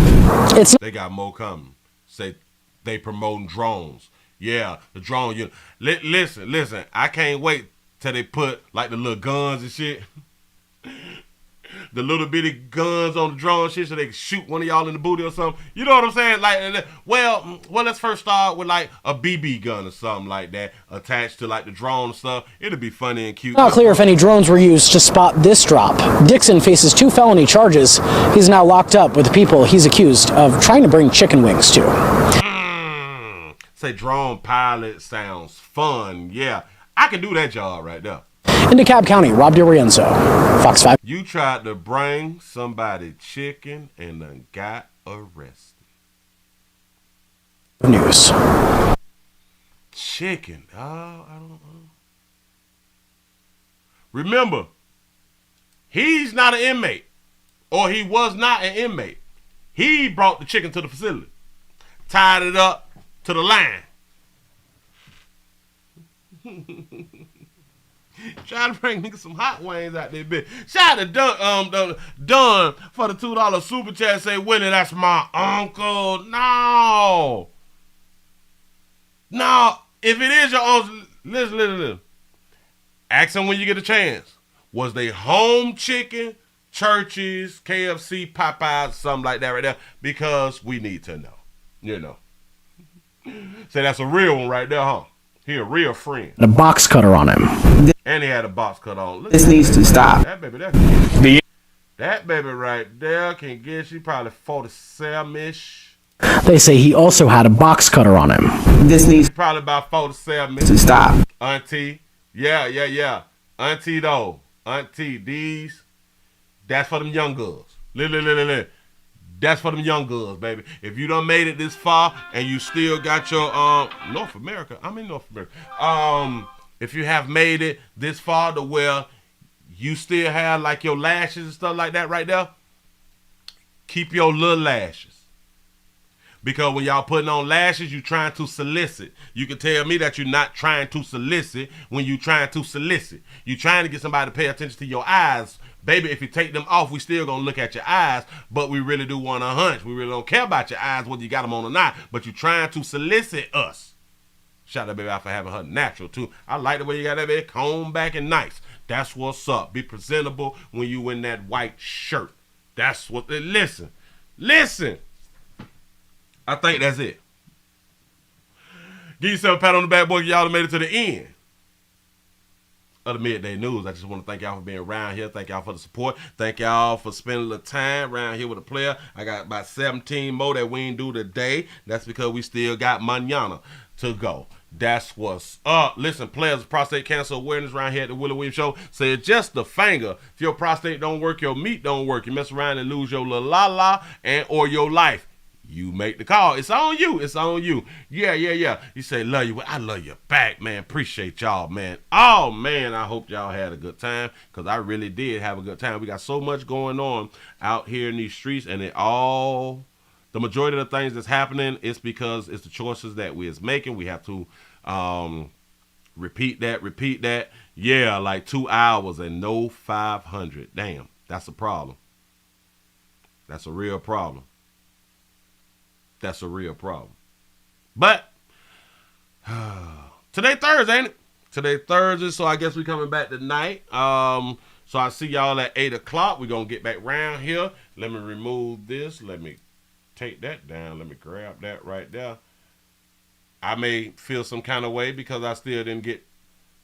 They got more coming. Say they promoting drones. Yeah, the drone unit. Listen. I can't wait till they put like the little guns and shit. The little bitty guns on the drone shit so they can shoot one of y'all in the booty or something. You know what I'm saying? Like, well, let's first start with like a BB gun or something like that attached to like the drone and stuff. It'll be funny and cute. Not clear if any drones were used to spot this drop. Dixon faces 2 felony charges. He's now locked up with the people he's accused of trying to bring chicken wings to. Say drone pilot sounds fun. Yeah, I can do that job right there. In DeKalb County, Rob DiRienzo, Fox 5. You tried to bring somebody chicken and then got arrested. News. Chicken. Oh, I don't know. Remember, he's not an inmate. Or he was not an inmate. He brought the chicken to the facility. Tied it up to the line. Try to bring niggas some hot wings out there, bitch. Shout out to Dunn for the $2 super chat. Say, Willie, that's my uncle. No. If it is your uncle, listen. Ask him when you get a chance. Was they home chicken, Church's, KFC, Popeyes, something like that right there? Because we need to know. You know. Say that's a real one right there, huh? He a real friend. A box cutter on him. And he had a box cut on. This needs to stop. That baby right there can get you probably 47-ish. They say he also had a box cutter on him. This needs probably about 47 to stop. Auntie. Yeah. Auntie though. Auntie, these. That's for them young girls. That's for them young girls, baby. If you done made it this far and you still got your North America. If you have made it this far to where you still have like your lashes and stuff like that right there, keep your little lashes. Because when y'all putting on lashes, you trying to solicit. You can tell me that you're not trying to solicit when you trying to solicit. You trying to get somebody to pay attention to your eyes. Baby, if you take them off, we still gonna look at your eyes, but we really do want to hunch. We really don't care about your eyes, whether you got them on or not, but you trying to solicit us. Shout out, baby, out for having her natural, too. I like the way you got that, baby, combed back and nice. That's what's up. Be presentable when you in that white shirt. That's what they, listen. I think that's it. Give yourself a pat on the back, boy. Y'all have made it to the end of the Midday News. I just want to thank y'all for being around here. Thank y'all for the support. Thank y'all for spending a little time around here with a player. I got about 17 more that we ain't do today. That's because we still got mañana to go. That's what's up. Listen, players, prostate cancer awareness around here at the Willie Williams Show. Say it's just the finger. If your prostate don't work, your meat don't work. You mess around and lose your little la-la and or your life. You make the call. It's on you. It's on you. Yeah. You say, love you. Well, I love you back, man. Appreciate y'all, man. Oh, man, I hope y'all had a good time because I really did have a good time. We got so much going on out here in these streets, and the majority of the things that's happening is because it's the choices that we is making. We have to repeat that. Yeah, like 2 hours and no 500. Damn, that's a problem. That's a real problem. That's a real problem. But today Thursday, ain't it? Today Thursday, so I guess we coming back tonight. So I see y'all at 8 o'clock. We're going to get back around here. Let me remove this. Let me take that down. Let me grab that right there. I may feel some kind of way because I still didn't get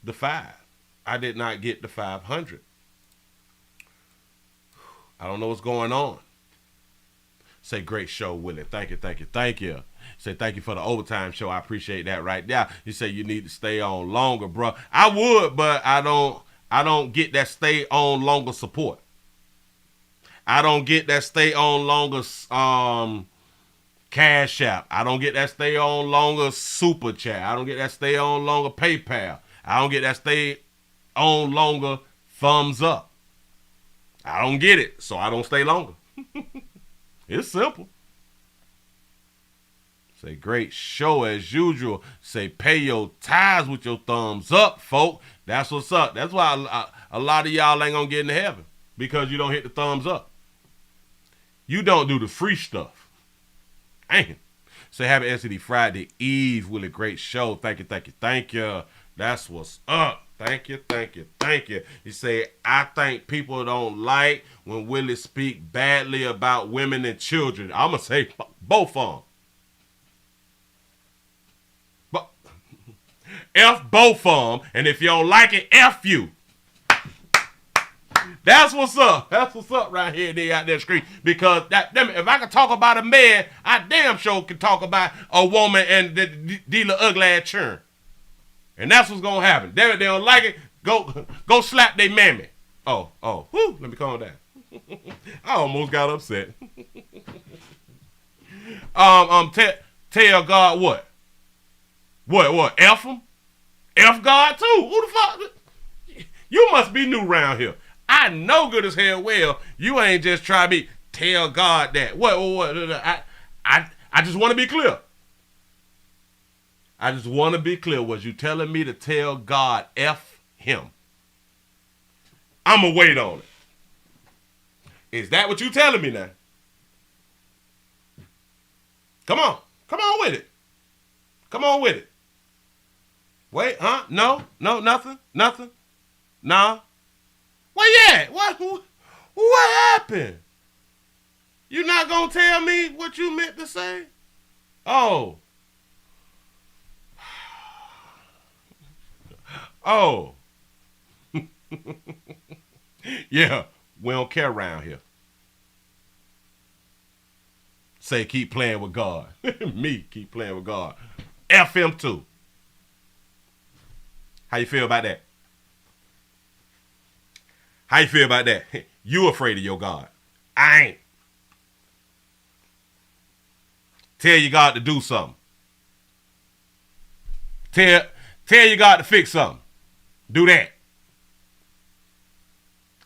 the 5. I did not get the 500. I don't know what's going on. Say, great show, Willie. Thank you. Say, thank you for the overtime show. I appreciate that right there. You say you need to stay on longer, bro. I would, but I don't get that stay on longer support. I don't get that stay on longer Cash App. I don't get that stay on longer Super Chat. I don't get that stay on longer PayPal. I don't get that stay on longer thumbs up. I don't get it, so I don't stay longer. It's simple. Say, great show as usual. Say, pay your tithes with your thumbs up, folk. That's what's up. That's why a lot of y'all ain't gonna get into heaven, because you don't hit the thumbs up. You don't do the free stuff. Ain't. Say, happy STD Friday Eve, Willie. Great show. Thank you. That's what's up. Thank you. You say, I think people don't like when Willie speak badly about women and children. I'm going to say both of them. F both of them. And if you don't like it, F you. That's what's up. That's what's up right here and there out there screen. Because if I can talk about a man, I damn sure can talk about a woman and the dealer ugly ass churn. And that's what's gonna happen. They don't like it. Go slap their mammy. Oh. Whew, let me calm down. I almost got upset. Tell God what? What? F him? F God too? Who the fuck? You must be new around here. I know good as hell well you ain't just try me. Tell God that. What? I just want to be clear. Was you telling me to tell God F him? I'ma wait on it. Is that what you telling me now? Come on with it. Come on with it. Wait, huh? No, nothing. Nah. Where you at? What happened? You not gonna tell me what you meant to say? Oh. Yeah, we don't care around here. Say, keep playing with God. Me, keep playing with God. F him too. How you feel about that? You afraid of your God. I ain't. Tell your God to do something. Tell your God to fix something. Do that.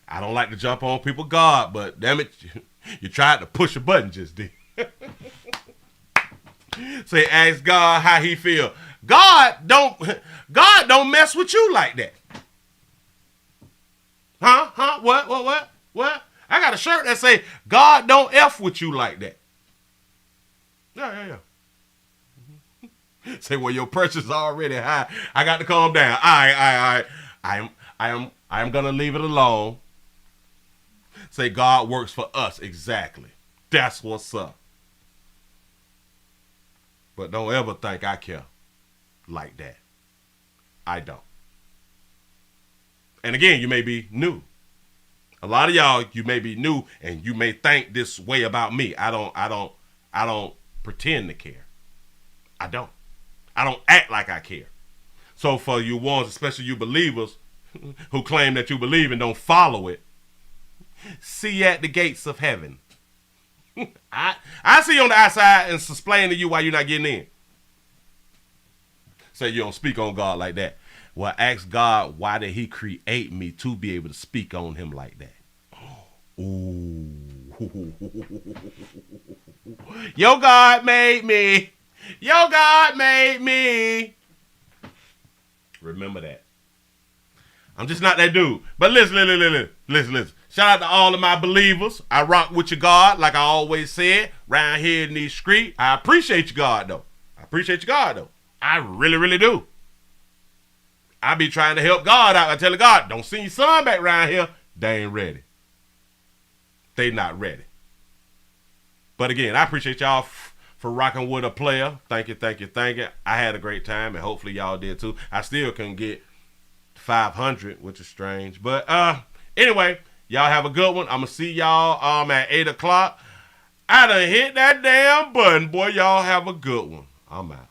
I don't like to jump on people, God, but damn it, you tried to push a button just then. Say, ask God how he feel. God don't mess with you like that. Huh? What? I got a shirt that say, God don't F with you like that. Yeah. Say, well, your pressure's already high. I got to calm down. I am gonna leave it alone. Say, God works for us. Exactly. That's what's up. But don't ever think I care like that. I don't. And again, you may be new. A lot of y'all, you may be new and you may think this way about me. I don't pretend to care. I don't act like I care. So for you ones, especially you believers who claim that you believe and don't follow it, see you at the gates of heaven. I see you on the outside and explain to you why you're not getting in. Say you don't speak on God like that. Well, ask God, why did he create me to be able to speak on him like that? Ooh. Your God made me. Your God made me. Remember that. I'm just not that dude. But listen. Shout out to all of my believers. I rock with your God, like I always said, round here in these streets. I appreciate you, God, though. I really, really do. I be trying to help God out. I tell God, don't send your son back around here. They ain't ready. They not ready. But again, I appreciate y'all for rocking with a player. Thank you. I had a great time, and hopefully y'all did too. I still couldn't get 500, which is strange. But anyway, y'all have a good one. I'm going to see y'all at 8 o'clock. I done hit that damn button. Boy, y'all have a good one. I'm out.